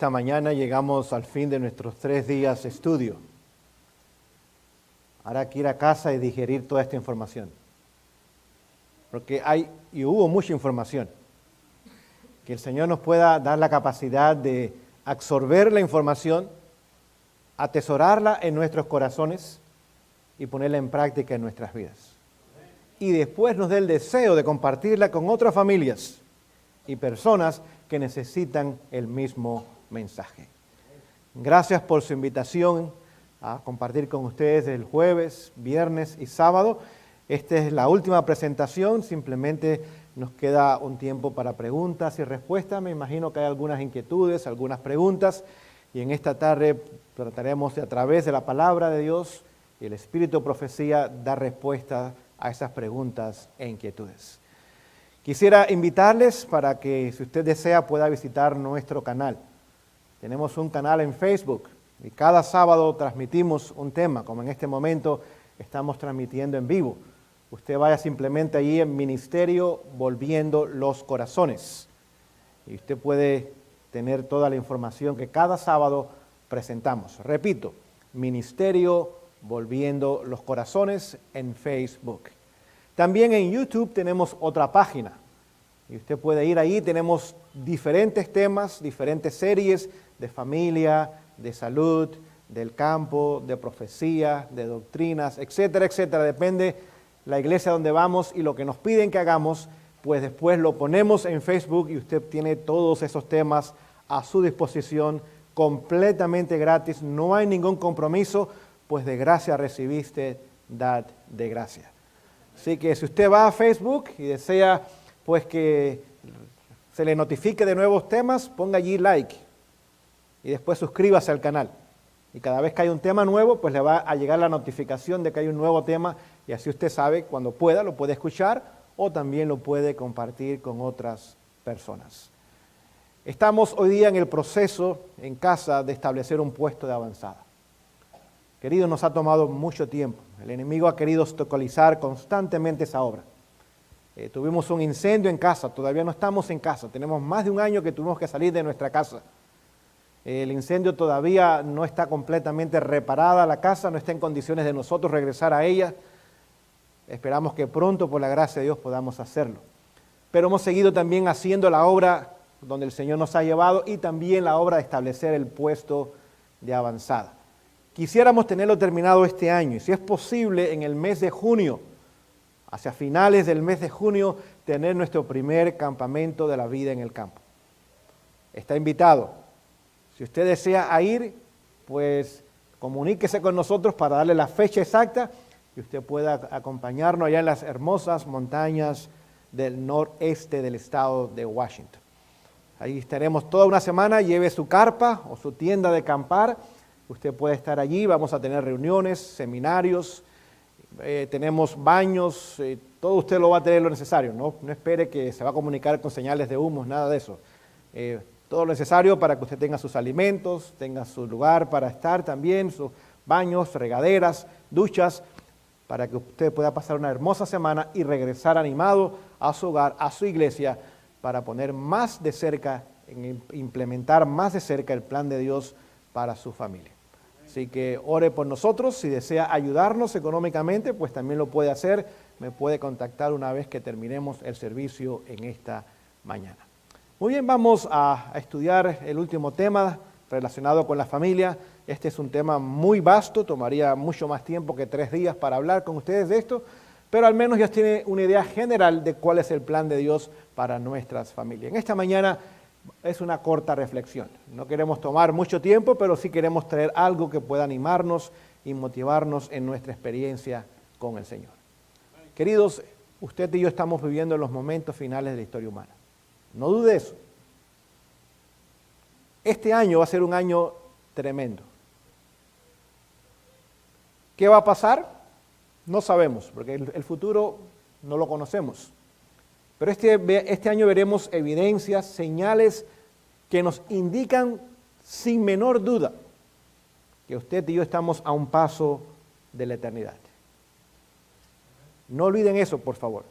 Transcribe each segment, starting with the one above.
Esta mañana llegamos al fin de nuestros 3 días de estudio. Ahora hay que ir a casa y digerir toda esta información. Porque hubo mucha información. Que el Señor nos pueda dar la capacidad de absorber la información, atesorarla en nuestros corazones y ponerla en práctica en nuestras vidas. Y después nos dé el deseo de compartirla con otras familias y personas que necesitan el mismo mensaje. Gracias por su invitación a compartir con ustedes el jueves, viernes y sábado. Esta es la última presentación, simplemente nos queda un tiempo para preguntas y respuestas. Me imagino que hay algunas inquietudes, algunas preguntas, y en esta tarde trataremos de, a través de la palabra de Dios y el Espíritu de Profecía, dar respuesta a esas preguntas e inquietudes. Quisiera invitarles para que, si usted desea, pueda visitar nuestro canal. Tenemos un canal en Facebook y cada sábado transmitimos un tema, como en este momento estamos transmitiendo en vivo. Usted vaya simplemente allí en Ministerio Volviendo los Corazones y usted puede tener toda la información que cada sábado presentamos. Repito, Ministerio Volviendo los Corazones en Facebook. También en YouTube tenemos otra página y usted puede ir ahí. Tenemos diferentes temas, diferentes series de familia, de salud, del campo, de profecía, de doctrinas, etcétera, etcétera. Depende la iglesia donde vamos y lo que nos piden que hagamos, pues después lo ponemos en Facebook y usted tiene todos esos temas a su disposición completamente gratis. No hay ningún compromiso, pues de gracia recibiste, dad de gracia. Así que si usted va a Facebook y desea pues que se le notifique de nuevos temas, ponga allí like y después suscríbase al canal. Y cada vez que hay un tema nuevo, pues le va a llegar la notificación de que hay un nuevo tema y así usted sabe, cuando pueda, lo puede escuchar o también lo puede compartir con otras personas. Estamos hoy día en el proceso en casa de establecer un puesto de avanzada. Queridos, nos ha tomado mucho tiempo. El enemigo ha querido obstaculizar constantemente esa obra. Tuvimos un incendio en casa, todavía no estamos en casa. Tenemos más de un año que tuvimos que salir de nuestra casa. El incendio todavía no está completamente reparada la casa, no está en condiciones de nosotros regresar a ella. Esperamos que pronto, por la gracia de Dios, podamos hacerlo. Pero hemos seguido también haciendo la obra donde el Señor nos ha llevado y también la obra de establecer el puesto de avanzada. Quisiéramos tenerlo terminado este año y si es posible en el mes de junio, hacia finales del mes de junio, tener nuestro primer campamento de la vida en el campo. Está invitado. Si usted desea ir, pues comuníquese con nosotros para darle la fecha exacta y usted pueda acompañarnos allá en las hermosas montañas del noreste del estado de Washington. Ahí estaremos toda una semana, lleve su carpa o su tienda de acampar. Usted puede estar allí, vamos a tener reuniones, seminarios, tenemos baños, todo usted lo va a tener lo necesario, no espere que se va a comunicar con señales de humos, nada de eso. Todo lo necesario para que usted tenga sus alimentos, tenga su lugar para estar también, sus baños, regaderas, duchas, para que usted pueda pasar una hermosa semana y regresar animado a su hogar, a su iglesia, para poner más de cerca, implementar más de cerca el plan de Dios para su familia. Así que ore por nosotros. Si desea ayudarnos económicamente, pues también lo puede hacer. Me puede contactar una vez que terminemos el servicio en esta mañana. Muy bien, vamos a estudiar el último tema relacionado con la familia. Este es un tema muy vasto, tomaría mucho más tiempo que 3 días para hablar con ustedes de esto, pero al menos ya tiene una idea general de cuál es el plan de Dios para nuestras familias. En esta mañana es una corta reflexión. No queremos tomar mucho tiempo, pero sí queremos traer algo que pueda animarnos y motivarnos en nuestra experiencia con el Señor. Queridos, usted y yo estamos viviendo en los momentos finales de la historia humana. No dude eso. Este año va a ser un año tremendo. ¿Qué va a pasar? No sabemos, porque el futuro no lo conocemos. Pero este año veremos evidencias, señales que nos indican sin menor duda que usted y yo estamos a un paso de la eternidad. No olviden eso, por favor.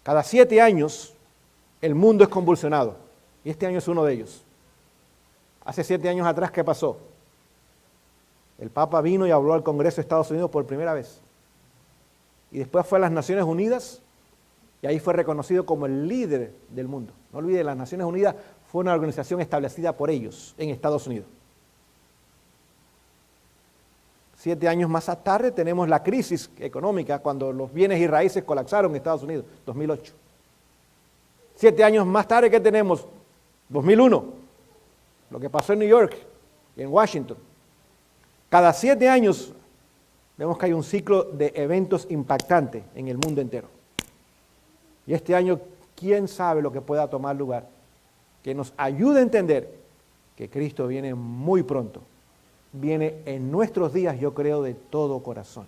Cada 7 años el mundo es convulsionado y este año es uno de ellos. Hace 7 años atrás, ¿qué pasó? El Papa vino y habló al Congreso de Estados Unidos por primera vez. Y después fue a las Naciones Unidas y ahí fue reconocido como el líder del mundo. No olviden, las Naciones Unidas fue una organización establecida por ellos en Estados Unidos. 7 años más tarde tenemos la crisis económica cuando los bienes y raíces colapsaron en Estados Unidos, 2008. 7 años más tarde, ¿qué tenemos? 2001, lo que pasó en New York y en Washington. Cada 7 años vemos que hay un ciclo de eventos impactantes en el mundo entero. Y este año, ¿quién sabe lo que pueda tomar lugar? Que nos ayude a entender que Cristo viene muy pronto. Viene en nuestros días, yo creo, de todo corazón.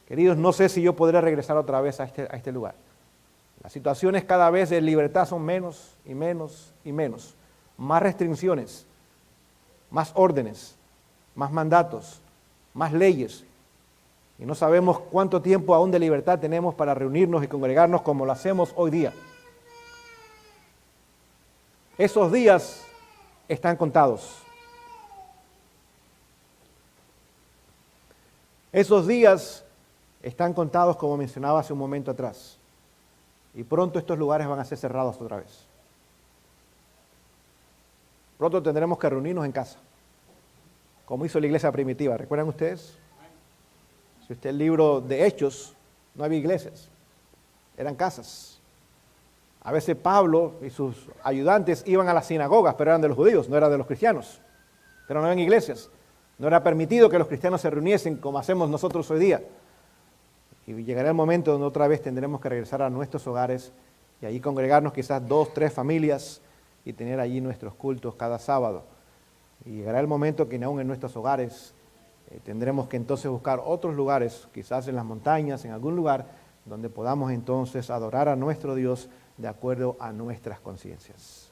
Queridos, no sé si yo podré regresar otra vez a este lugar. Las situaciones cada vez de libertad son menos y menos y menos. Más restricciones, más órdenes, más mandatos, más leyes. Y no sabemos cuánto tiempo aún de libertad tenemos para reunirnos y congregarnos como lo hacemos hoy día. Esos días están contados. Esos días están contados, como mencionaba hace un momento atrás. Y pronto estos lugares van a ser cerrados otra vez. Pronto tendremos que reunirnos en casa, como hizo la iglesia primitiva. ¿Recuerdan ustedes? Si usted el libro de Hechos, no había iglesias, eran casas. A veces Pablo y sus ayudantes iban a las sinagogas, pero eran de los judíos, no eran de los cristianos. Pero no eran iglesias. No era permitido que los cristianos se reuniesen como hacemos nosotros hoy día. Y llegará el momento donde otra vez tendremos que regresar a nuestros hogares y ahí congregarnos quizás 2, 3 familias y tener allí nuestros cultos cada sábado. Y llegará el momento que aún en nuestros hogares tendremos que entonces buscar otros lugares, quizás en las montañas, en algún lugar, donde podamos entonces adorar a nuestro Dios de acuerdo a nuestras conciencias.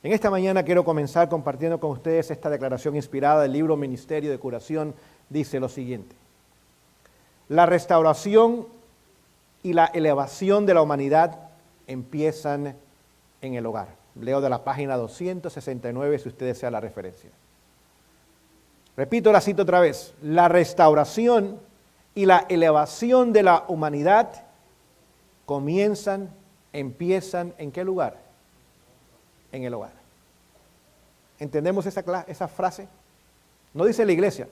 En esta mañana quiero comenzar compartiendo con ustedes esta declaración inspirada del libro Ministerio de Curación. Dice lo siguiente: la restauración y la elevación de la humanidad empiezan en el hogar. Leo de la página 269 si usted desea la referencia. Repito la cita otra vez. La restauración y la elevación de la humanidad empiezan ¿en qué lugar? En el hogar. ¿Entendemos esa frase? No dice la iglesia.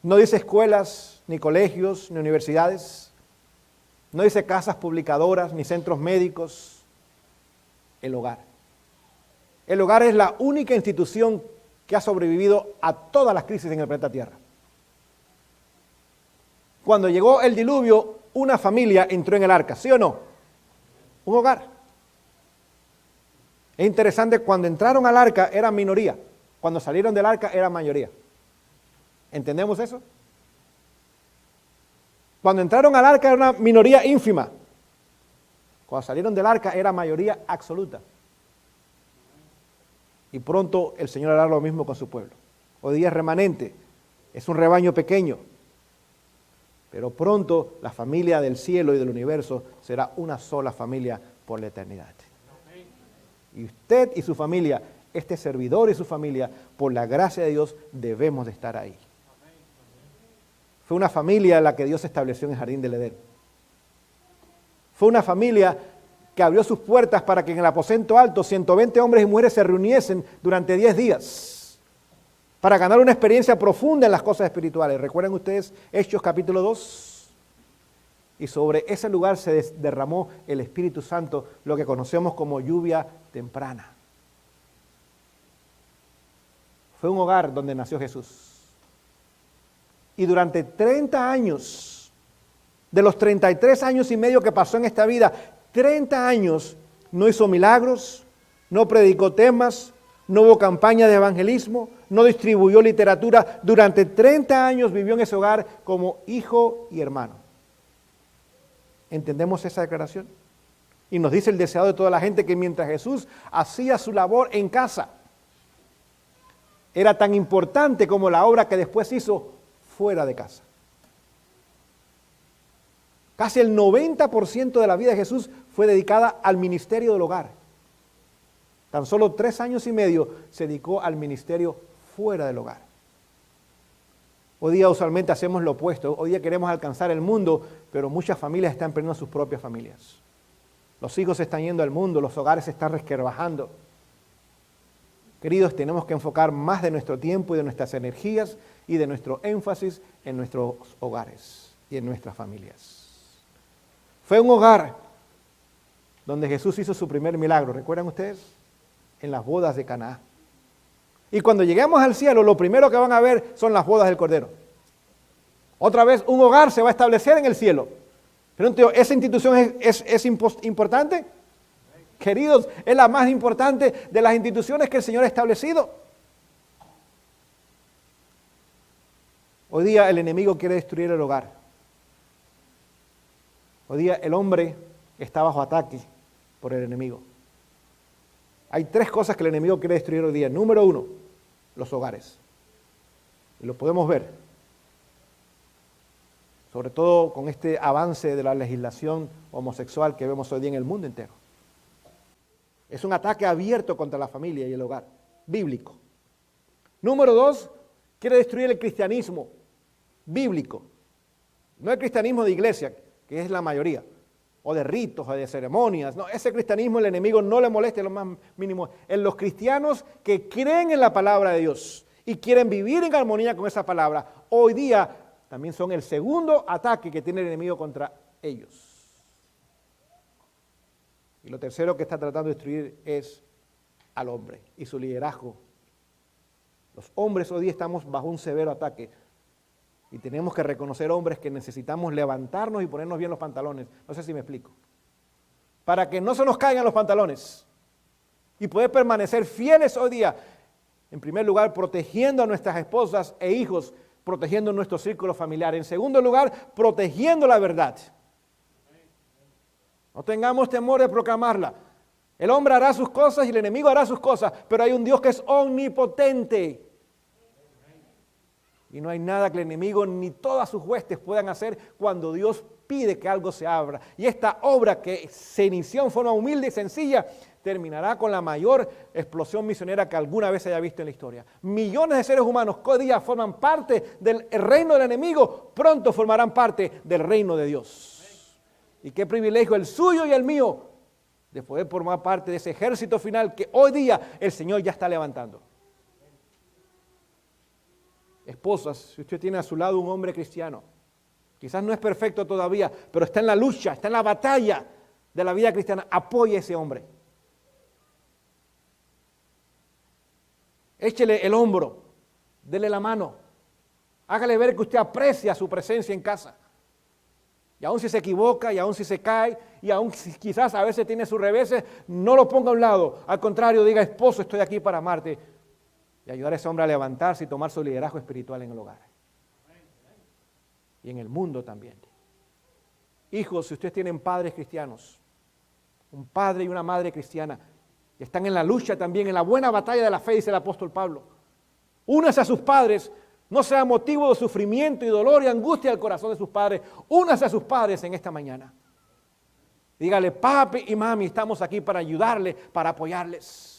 No dice escuelas, ni colegios, ni universidades. No dice casas publicadoras, ni centros médicos. El hogar. El hogar es la única institución que ha sobrevivido a todas las crisis en el planeta Tierra. Cuando llegó el diluvio, una familia entró en el arca, ¿sí o no? Un hogar. Es interesante, cuando entraron al arca eran minoría, cuando salieron del arca eran mayoría. ¿Entendemos eso? Cuando entraron al arca era una minoría ínfima. Cuando salieron del arca era mayoría absoluta. Y pronto el Señor hará lo mismo con su pueblo. Hoy día es remanente, es un rebaño pequeño. Pero pronto la familia del cielo y del universo será una sola familia por la eternidad. Y usted y su familia, este servidor y su familia, por la gracia de Dios, debemos de estar ahí. Fue una familia la que Dios estableció en el jardín del Edén. Fue una familia que abrió sus puertas para que en el aposento alto 120 hombres y mujeres se reuniesen durante 10 días para ganar una experiencia profunda en las cosas espirituales. ¿Recuerdan ustedes Hechos capítulo 2? Y sobre ese lugar se derramó el Espíritu Santo, lo que conocemos como lluvia temprana. Fue un hogar donde nació Jesús. Y durante 30 años, de los 33 años y medio que pasó en esta vida, 30 años no hizo milagros, no predicó temas, no hubo campaña de evangelismo, no distribuyó literatura. Durante 30 años vivió en ese hogar como hijo y hermano. ¿Entendemos esa declaración? Y nos dice el deseado de toda la gente que mientras Jesús hacía su labor en casa, era tan importante como la obra que después hizo fuera de casa. Casi el 90% de la vida de Jesús fue dedicada al ministerio del hogar. Tan solo 3 años y medio se dedicó al ministerio fuera del hogar. Hoy día usualmente hacemos lo opuesto. Hoy día queremos alcanzar el mundo, pero muchas familias están perdiendo sus propias familias. Los hijos se están yendo al mundo, los hogares se están resquebrajando. Queridos, tenemos que enfocar más de nuestro tiempo y de nuestras energías y de nuestro énfasis en nuestros hogares y en nuestras familias. Fue un hogar donde Jesús hizo su primer milagro, ¿recuerdan ustedes? En las bodas de Caná. Y cuando lleguemos al cielo, lo primero que van a ver son las bodas del Cordero. Otra vez, un hogar se va a establecer en el cielo. Pero ¿esa institución es importante? Queridos, es la más importante de las instituciones que el Señor ha establecido. Hoy día el enemigo quiere destruir el hogar. Hoy día el hombre está bajo ataque por el enemigo. Hay 3 cosas que el enemigo quiere destruir hoy día. Número 1, los hogares. Y lo podemos ver. Sobre todo con este avance de la legislación homosexual que vemos hoy día en el mundo entero. Es un ataque abierto contra la familia y el hogar, bíblico. Número 2, quiere destruir el cristianismo bíblico. No el cristianismo de iglesia, que es la mayoría, o de ritos, o de ceremonias. No, ese cristianismo el enemigo no le molesta en lo más mínimo. En los cristianos que creen en la palabra de Dios y quieren vivir en armonía con esa palabra, hoy día también son el segundo ataque que tiene el enemigo contra ellos. Y lo tercero que está tratando de destruir es al hombre y su liderazgo. Los hombres hoy día estamos bajo un severo ataque. Y tenemos que reconocer, hombres, que necesitamos levantarnos y ponernos bien los pantalones. No sé si me explico. Para que no se nos caigan los pantalones. Y poder permanecer fieles hoy día. En primer lugar, protegiendo a nuestras esposas e hijos, protegiendo nuestro círculo familiar. En segundo lugar, protegiendo la verdad. No tengamos temor de proclamarla. El hombre hará sus cosas y el enemigo hará sus cosas, pero hay un Dios que es omnipotente. Y no hay nada que el enemigo ni todas sus huestes puedan hacer cuando Dios pide que algo se abra. Y esta obra que se inició en forma humilde y sencilla, terminará con la mayor explosión misionera que alguna vez se haya visto en la historia. Millones de seres humanos que hoy día forman parte del reino del enemigo, pronto formarán parte del reino de Dios. Y qué privilegio el suyo y el mío de poder formar parte de ese ejército final que hoy día el Señor ya está levantando. Esposas, si usted tiene a su lado un hombre cristiano, quizás no es perfecto todavía, pero está en la lucha, está en la batalla de la vida cristiana, apoye a ese hombre. Échele el hombro, dele la mano, hágale ver que usted aprecia su presencia en casa. Y aun si se equivoca, y aun si se cae, y aun si quizás a veces tiene sus reveses, no lo ponga a un lado. Al contrario, diga, esposo, estoy aquí para amarte. Y ayudar a ese hombre a levantarse y tomar su liderazgo espiritual en el hogar. Y en el mundo también. Hijos, si ustedes tienen padres cristianos, un padre y una madre cristiana, que están en la lucha también, en la buena batalla de la fe, dice el apóstol Pablo. Únase a sus padres, no sea motivo de sufrimiento y dolor y angustia al corazón de sus padres. Únase a sus padres en esta mañana. Dígale, papi y mami, estamos aquí para ayudarles, para apoyarles.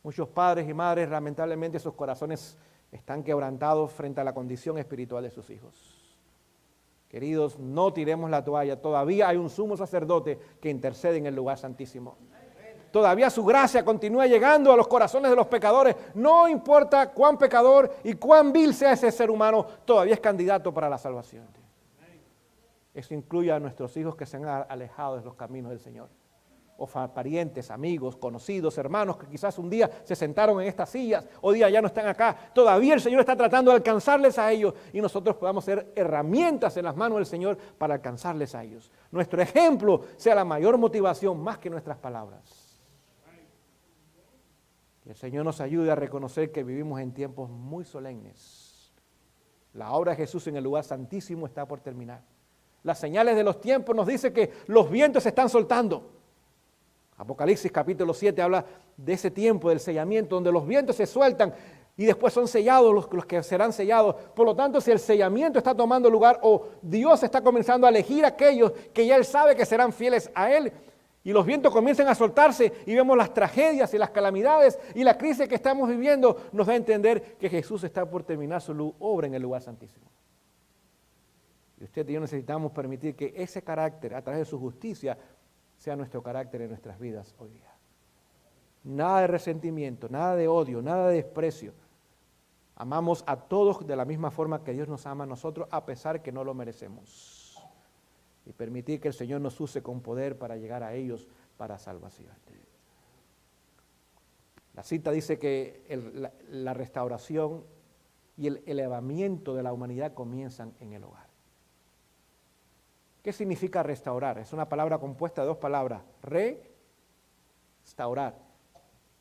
Muchos padres y madres, lamentablemente, sus corazones están quebrantados frente a la condición espiritual de sus hijos. Queridos, no tiremos la toalla. Todavía hay un sumo sacerdote que intercede en el lugar santísimo. Todavía su gracia continúa llegando a los corazones de los pecadores. No importa cuán pecador y cuán vil sea ese ser humano, todavía es candidato para la salvación. Eso incluye a nuestros hijos que se han alejado de los caminos del Señor. O parientes, amigos, conocidos, hermanos que quizás un día se sentaron en estas sillas, hoy día ya no están acá. Todavía el Señor está tratando de alcanzarles a ellos y nosotros podamos ser herramientas en las manos del Señor para alcanzarles a ellos. Nuestro ejemplo sea la mayor motivación más que nuestras palabras. Que el Señor nos ayude a reconocer que vivimos en tiempos muy solemnes. La obra de Jesús en el lugar santísimo está por terminar. Las señales de los tiempos nos dicen que los vientos se están soltando. Apocalipsis capítulo 7 habla de ese tiempo del sellamiento donde los vientos se sueltan y después son sellados los que serán sellados. Por lo tanto, si el sellamiento está tomando lugar o Dios está comenzando a elegir a aquellos que ya Él sabe que serán fieles a Él, y los vientos comienzan a soltarse y vemos las tragedias y las calamidades y la crisis que estamos viviendo, nos da a entender que Jesús está por terminar su obra en el lugar santísimo. Y usted y yo necesitamos permitir que ese carácter, a través de su justicia, sea nuestro carácter en nuestras vidas hoy día. Nada de resentimiento, nada de odio, nada de desprecio. Amamos a todos de la misma forma que Dios nos ama a nosotros, a pesar que no lo merecemos. Y permitir que el Señor nos use con poder para llegar a ellos para salvación. La cita dice que la restauración y el elevamiento de la humanidad comienzan en el hogar. ¿Qué significa restaurar? Es una palabra compuesta de dos palabras, restaurar.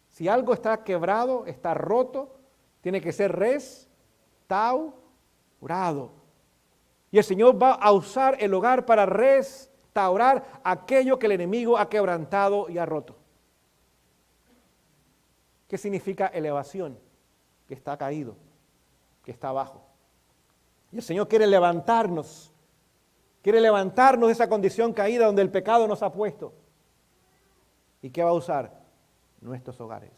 Si algo está quebrado, está roto, tiene que ser restaurado. Y el Señor va a usar el hogar para restaurar aquello que el enemigo ha quebrantado y ha roto. ¿Qué significa elevación? Que está caído, que está abajo. Y el Señor quiere levantarnos de esa condición caída donde el pecado nos ha puesto. ¿Y qué va a usar? Nuestros hogares.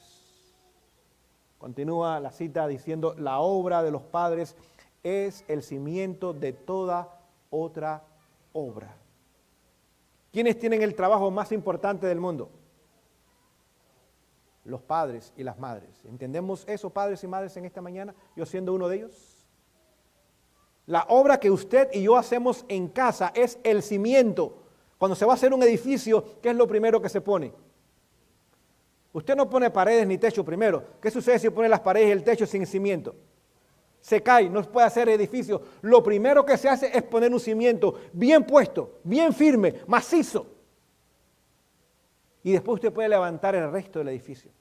Continúa la cita diciendo, la obra de los padres es el cimiento de toda otra obra. ¿Quiénes tienen el trabajo más importante del mundo? Los padres y las madres. ¿Entendemos eso, padres y madres, en esta mañana? Yo siendo uno de ellos. La obra que usted y yo hacemos en casa es el cimiento. Cuando se va a hacer un edificio, ¿qué es lo primero que se pone? Usted no pone paredes ni techo primero. ¿Qué sucede si pone las paredes y el techo sin cimiento? Se cae, no puede hacer edificio. Lo primero que se hace es poner un cimiento bien puesto, bien firme, macizo. Y después usted puede levantar el resto del edificio.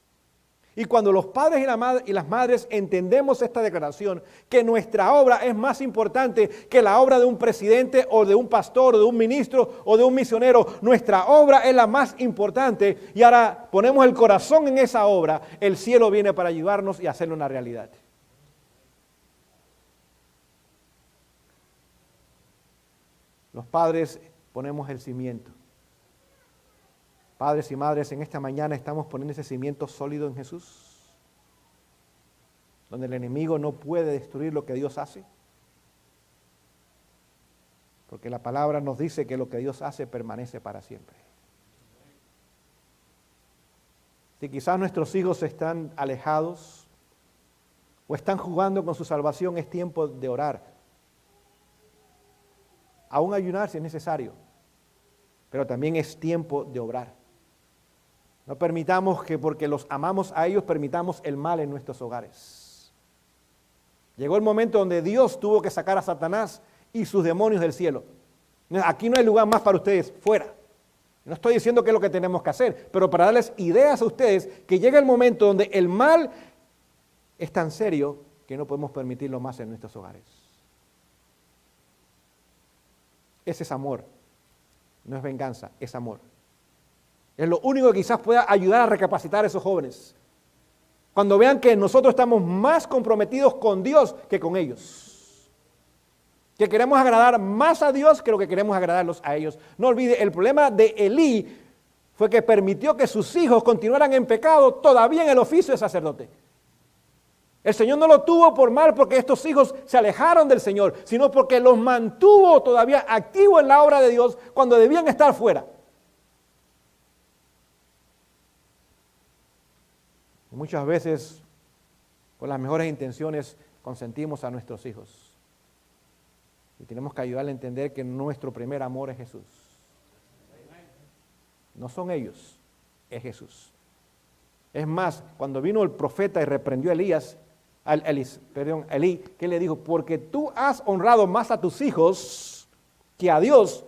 Y cuando los padres y las madres entendemos esta declaración, que nuestra obra es más importante que la obra de un presidente o de un pastor o de un ministro o de un misionero, nuestra obra es la más importante y ahora ponemos el corazón en esa obra, el cielo viene para ayudarnos y hacerlo una realidad. Los padres ponemos el cimiento. Padres y madres, en esta mañana estamos poniendo ese cimiento sólido en Jesús, donde el enemigo no puede destruir lo que Dios hace, porque la palabra nos dice que lo que Dios hace permanece para siempre. Si quizás nuestros hijos están alejados o están jugando con su salvación, es tiempo de orar. Aún ayunar si es necesario, pero también es tiempo de obrar. No permitamos que porque los amamos a ellos, permitamos el mal en nuestros hogares. Llegó el momento donde Dios tuvo que sacar a Satanás y sus demonios del cielo. Aquí no hay lugar más para ustedes, fuera. No estoy diciendo que es lo que tenemos que hacer, pero para darles ideas a ustedes que llega el momento donde el mal es tan serio que no podemos permitirlo más en nuestros hogares. Ese es amor, no es venganza, es amor. Es lo único que quizás pueda ayudar a recapacitar a esos jóvenes. Cuando vean que nosotros estamos más comprometidos con Dios que con ellos. Que queremos agradar más a Dios que lo que queremos agradarlos a ellos. No olvide, el problema de Elí fue que permitió que sus hijos continuaran en pecado todavía en el oficio de sacerdote. El Señor no lo tuvo por mal porque estos hijos se alejaron del Señor, sino porque los mantuvo todavía activos en la obra de Dios cuando debían estar fuera. Y muchas veces, con las mejores intenciones, consentimos a nuestros hijos. Y tenemos que ayudarle a entender que nuestro primer amor es Jesús. No son ellos, es Jesús. Es más, cuando vino el profeta y reprendió a Elí, ¿qué le dijo? Porque tú has honrado más a tus hijos que a Dios,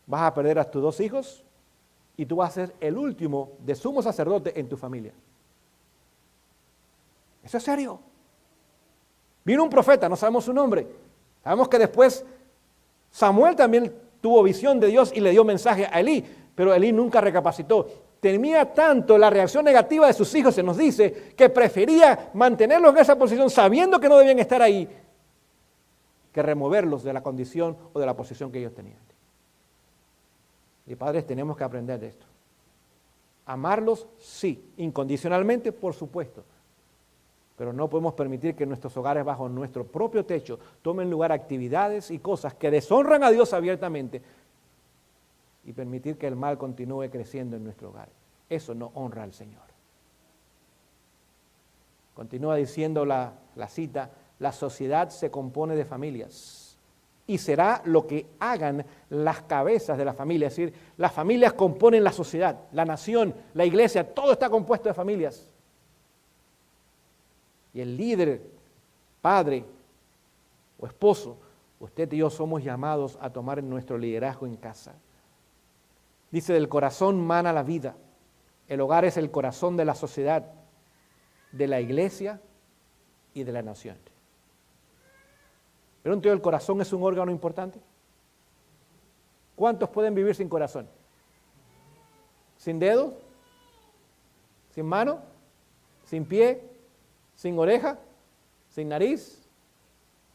vas a perder a tus dos hijos y tú vas a ser el último de sumo sacerdote en tu familia. Eso es serio. Vino un profeta, no sabemos su nombre. Sabemos que después Samuel también tuvo visión de Dios y le dio mensaje a Elí, pero Elí nunca recapacitó. Temía tanto la reacción negativa de sus hijos, se nos dice, que prefería mantenerlos en esa posición sabiendo que no debían estar ahí, que removerlos de la condición o de la posición que ellos tenían. Y padres, tenemos que aprender de esto. Amarlos, sí. Incondicionalmente, por supuesto. Pero no podemos permitir que nuestros hogares bajo nuestro propio techo tomen lugar actividades y cosas que deshonran a Dios abiertamente y permitir que el mal continúe creciendo en nuestro hogar. Eso no honra al Señor. Continúa diciendo la cita, la sociedad se compone de familias y será lo que hagan las cabezas de la familia. Es decir, las familias componen la sociedad, la nación, la iglesia, todo está compuesto de familias. Y el líder, padre o esposo, usted y yo somos llamados a tomar nuestro liderazgo en casa. Dice, del corazón mana la vida. El hogar es el corazón de la sociedad, de la iglesia y de la nación. Pregunto yo, ¿el corazón es un órgano importante? ¿Cuántos pueden vivir sin corazón? ¿Sin dedos? ¿Sin mano? ¿Sin pie? ¿Sin oreja? ¿Sin nariz?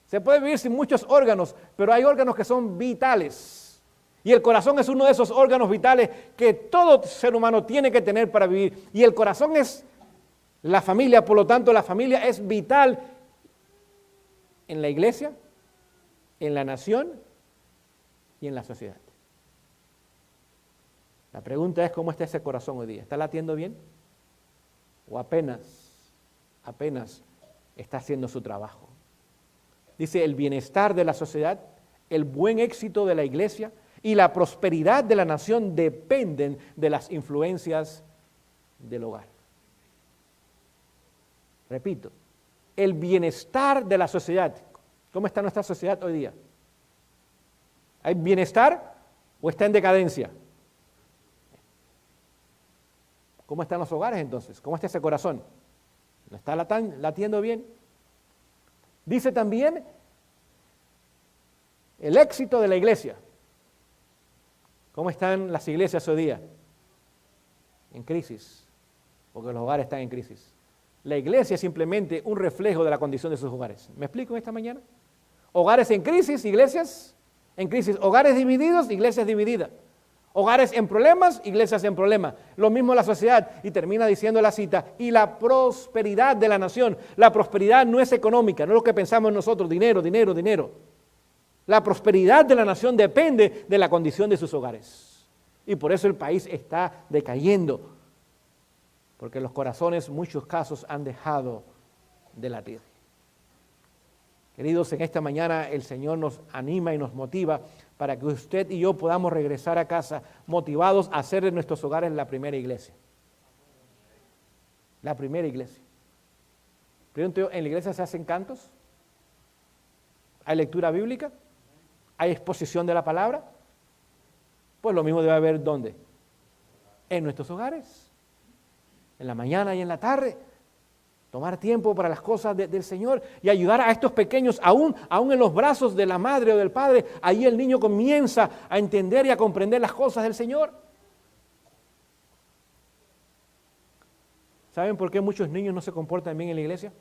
Se puede vivir sin muchos órganos, pero hay órganos que son vitales. Y el corazón es uno de esos órganos vitales que todo ser humano tiene que tener para vivir. Y el corazón es la familia, por lo tanto la familia es vital en la iglesia, en la nación y en la sociedad. La pregunta es, ¿cómo está ese corazón hoy día? ¿Está latiendo bien? ¿O apenas está haciendo su trabajo? Dice, el bienestar de la sociedad, el buen éxito de la iglesia y la prosperidad de la nación dependen de las influencias del hogar. Repito, el bienestar de la sociedad. ¿Cómo está nuestra sociedad hoy día? ¿Hay bienestar o está en decadencia? ¿Cómo están los hogares entonces? ¿Cómo está ese corazón? ¿No está latiendo bien? Dice también el éxito de la iglesia. ¿Cómo están las iglesias hoy día? En crisis, porque los hogares están en crisis. La iglesia es simplemente un reflejo de la condición de sus hogares. ¿Me explico en esta mañana? Hogares en crisis, iglesias en crisis. Hogares divididos, iglesias divididas. Hogares en problemas, iglesias en problemas. Lo mismo la sociedad. Y termina diciendo la cita, y la prosperidad de la nación. La prosperidad no es económica, no es lo que pensamos nosotros, dinero, dinero, dinero. La prosperidad de la nación depende de la condición de sus hogares. Y por eso el país está decayendo. Porque los corazones, en muchos casos, han dejado de latir. Queridos, en esta mañana el Señor nos anima y nos motiva para que usted y yo podamos regresar a casa motivados a hacer de nuestros hogares la primera iglesia. La primera iglesia. Pregunto yo, ¿en la iglesia se hacen cantos? ¿Hay lectura bíblica? ¿Hay exposición de la palabra? Pues lo mismo debe haber, ¿dónde? En nuestros hogares. En la mañana y en la tarde. Tomar tiempo para las cosas del Señor y ayudar a estos pequeños, aún en los brazos de la madre o del padre, ahí el niño comienza a entender y a comprender las cosas del Señor. ¿Saben por qué muchos niños no se comportan bien en la iglesia?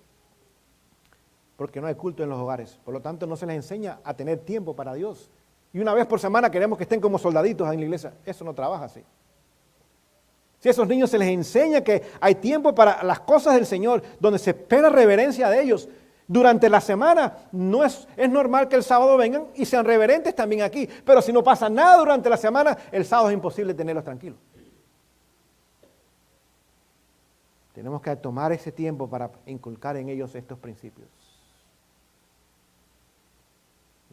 Porque no hay culto en los hogares, por lo tanto no se les enseña a tener tiempo para Dios. Y una vez por semana queremos que estén como soldaditos en la iglesia, eso no trabaja así. Si a esos niños se les enseña que hay tiempo para las cosas del Señor, donde se espera reverencia de ellos, durante la semana es normal que el sábado vengan y sean reverentes también aquí, pero si no pasa nada durante la semana, el sábado es imposible tenerlos tranquilos. Tenemos que tomar ese tiempo para inculcar en ellos estos principios.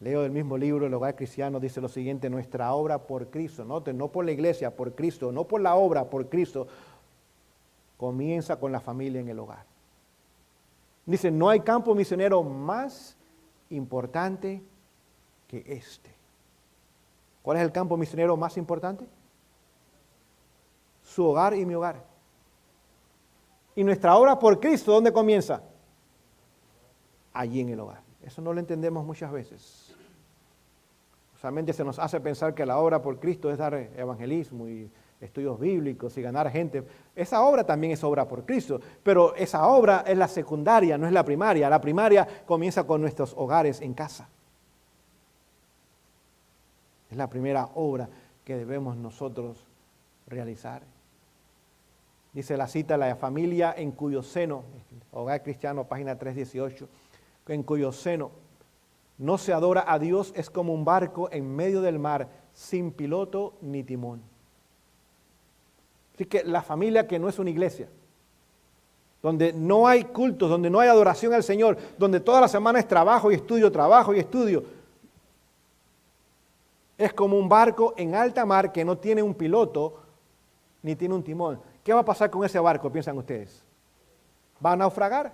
Leo del mismo libro, El Hogar Cristiano, dice lo siguiente, nuestra obra por Cristo, noten, no por la iglesia, por Cristo, no por la obra, por Cristo, comienza con la familia en el hogar. Dice, no hay campo misionero más importante que este. ¿Cuál es el campo misionero más importante? Su hogar y mi hogar. Y nuestra obra por Cristo, ¿dónde comienza? Allí en el hogar. Eso no lo entendemos muchas veces. Usualmente se nos hace pensar que la obra por Cristo es dar evangelismo y estudios bíblicos y ganar gente. Esa obra también es obra por Cristo, pero esa obra es la secundaria, no es la primaria. La primaria comienza con nuestros hogares en casa. Es la primera obra que debemos nosotros realizar. Dice la cita, la familia en cuyo seno, Hogar Cristiano, página 318, en cuyo seno no se adora a Dios es como un barco en medio del mar, sin piloto ni timón. Así que la familia que no es una iglesia, donde no hay cultos, donde no hay adoración al Señor, donde toda la semana es trabajo y estudio, es como un barco en alta mar que no tiene un piloto ni tiene un timón. ¿Qué va a pasar con ese barco, piensan ustedes? ¿Va a naufragar?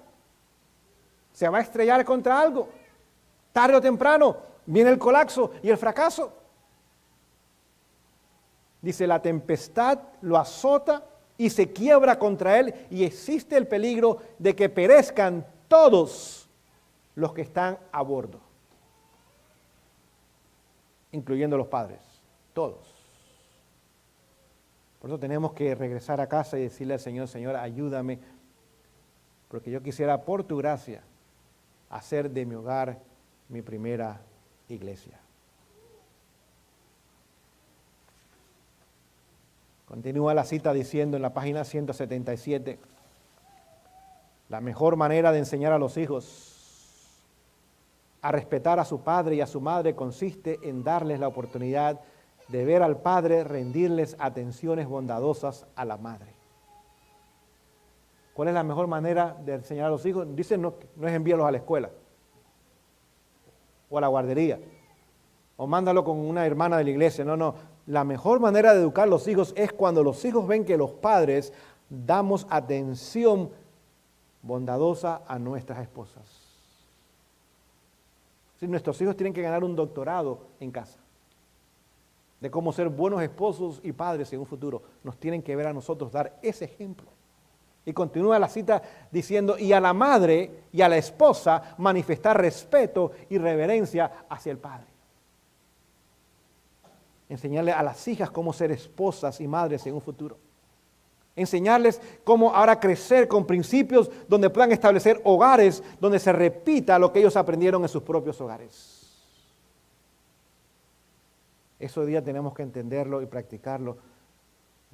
¿Se va a estrellar contra algo? Tarde o temprano viene el colapso y el fracaso. Dice, la tempestad lo azota y se quiebra contra él y existe el peligro de que perezcan todos los que están a bordo, incluyendo los padres, todos. Por eso tenemos que regresar a casa y decirle al Señor, Señor, ayúdame, porque yo quisiera por tu gracia hacer de mi hogar mi primera iglesia. Continúa la cita diciendo en la página 177, la mejor manera de enseñar a los hijos a respetar a su padre y a su madre consiste en darles la oportunidad de ver al padre rendirles atenciones bondadosas a la madre. ¿Cuál es la mejor manera de enseñar a los hijos? Dicen no es enviarlos a la escuela o a la guardería o mándalo con una hermana de la iglesia. No. La mejor manera de educar a los hijos es cuando los hijos ven que los padres damos atención bondadosa a nuestras esposas. Sí, nuestros hijos tienen que ganar un doctorado en casa de cómo ser buenos esposos y padres en un futuro. Nos tienen que ver a nosotros dar ese ejemplo. Y continúa la cita diciendo, y a la madre y a la esposa manifestar respeto y reverencia hacia el padre. Enseñarle a las hijas cómo ser esposas y madres en un futuro. Enseñarles cómo ahora crecer con principios donde puedan establecer hogares donde se repita lo que ellos aprendieron en sus propios hogares. Eso hoy día tenemos que entenderlo y practicarlo.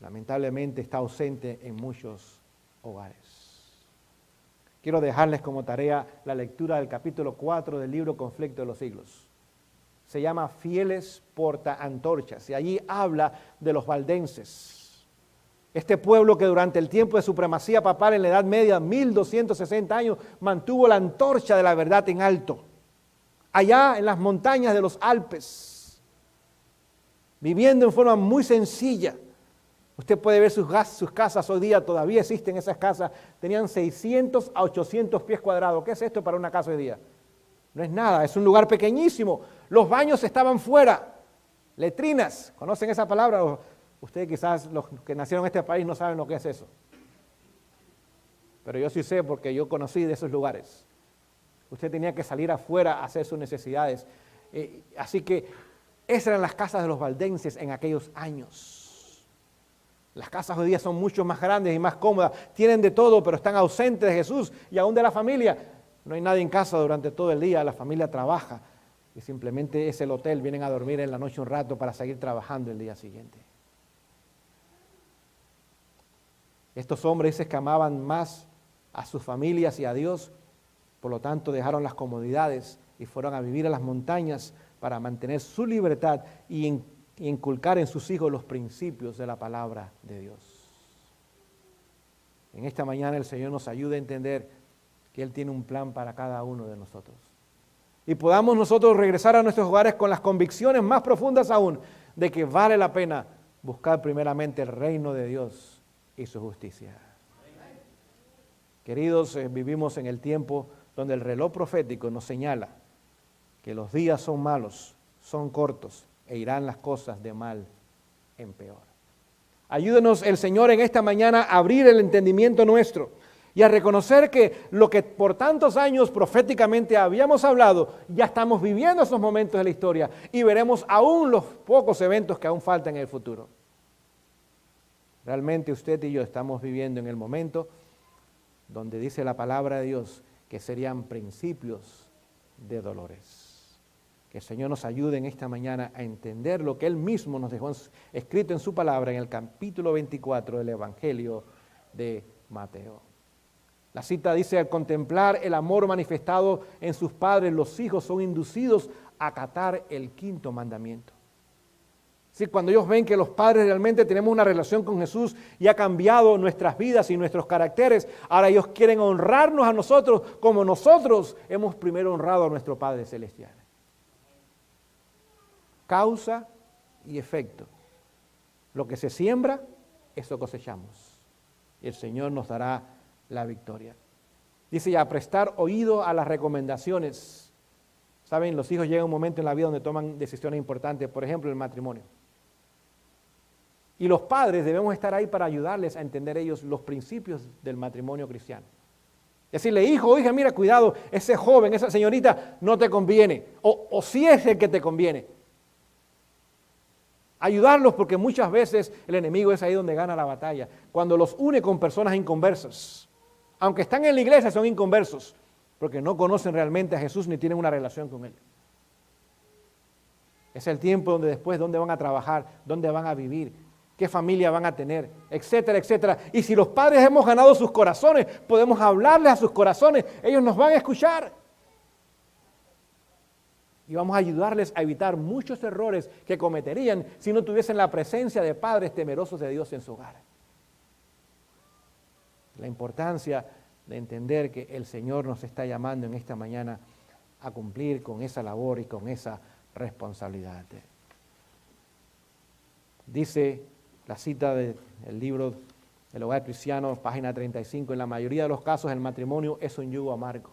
Lamentablemente está ausente en muchos hogares. Quiero dejarles como tarea la lectura del capítulo 4 del libro Conflicto de los Siglos. Se llama Fieles Portaantorchas y allí habla de los valdenses. Este pueblo que durante el tiempo de supremacía papal en la Edad Media, 1260 años, mantuvo la antorcha de la verdad en alto. Allá en las montañas de los Alpes, viviendo en forma muy sencilla. Usted puede ver sus casas hoy día, todavía existen esas casas, tenían 600 a 800 pies cuadrados. ¿Qué es esto para una casa hoy día? No es nada, es un lugar pequeñísimo. Los baños estaban fuera, letrinas, ¿conocen esa palabra? Ustedes quizás los que nacieron en este país no saben lo que es eso. Pero yo sí sé porque yo conocí de esos lugares. Usted tenía que salir afuera a hacer sus necesidades. Así que esas eran las casas de los valdenses en aquellos años. Las casas hoy día son mucho más grandes y más cómodas, tienen de todo, pero están ausentes de Jesús y aún de la familia. No hay nadie en casa durante todo el día, la familia trabaja y simplemente es el hotel, vienen a dormir en la noche un rato para seguir trabajando el día siguiente. Estos hombres dice que amaban más a sus familias y a Dios, por lo tanto dejaron las comodidades y fueron a vivir a las montañas para mantener su libertad y inculcar en sus hijos los principios de la palabra de Dios. En esta mañana el Señor nos ayuda a entender que Él tiene un plan para cada uno de nosotros. Y podamos nosotros regresar a nuestros hogares con las convicciones más profundas aún de que vale la pena buscar primeramente el reino de Dios y su justicia. Queridos, vivimos en el tiempo donde el reloj profético nos señala que los días son malos, son cortos e irán las cosas de mal en peor. Ayúdenos el Señor en esta mañana a abrir el entendimiento nuestro y a reconocer que lo que por tantos años proféticamente habíamos hablado, ya estamos viviendo esos momentos de la historia y veremos aún los pocos eventos que aún faltan en el futuro. Realmente usted y yo estamos viviendo en el momento donde dice la palabra de Dios que serían principios de dolores. Que el Señor nos ayude en esta mañana a entender lo que Él mismo nos dejó escrito en su palabra en el capítulo 24 del Evangelio de Mateo. La cita dice: al contemplar el amor manifestado en sus padres, los hijos son inducidos a acatar el quinto mandamiento. Sí, cuando ellos ven que los padres realmente tenemos una relación con Jesús y ha cambiado nuestras vidas y nuestros caracteres, ahora ellos quieren honrarnos a nosotros como nosotros hemos primero honrado a nuestro Padre Celestial. Causa y efecto. Lo que se siembra, eso cosechamos. Y el Señor nos dará la victoria. Dice ya, prestar oído a las recomendaciones. Saben, los hijos llegan un momento en la vida donde toman decisiones importantes, por ejemplo, el matrimonio. Y los padres debemos estar ahí para ayudarles a entender ellos los principios del matrimonio cristiano. Decirle: hijo o hija, mira, cuidado, ese joven, esa señorita no te conviene, o si es el que te conviene. Ayudarlos, porque muchas veces el enemigo es ahí donde gana la batalla, cuando los une con personas inconversas. Aunque están en la iglesia, son inconversos, porque no conocen realmente a Jesús ni tienen una relación con Él. Es el tiempo donde después, dónde van a trabajar, dónde van a vivir, qué familia van a tener, etcétera, etcétera. Y si los padres hemos ganado sus corazones, podemos hablarles a sus corazones, ellos nos van a escuchar. Y vamos a ayudarles a evitar muchos errores que cometerían si no tuviesen la presencia de padres temerosos de Dios en su hogar. La importancia de entender que el Señor nos está llamando en esta mañana a cumplir con esa labor y con esa responsabilidad. Dice la cita del libro El Hogar Cristiano, página 35, en la mayoría de los casos el matrimonio es un yugo amargo.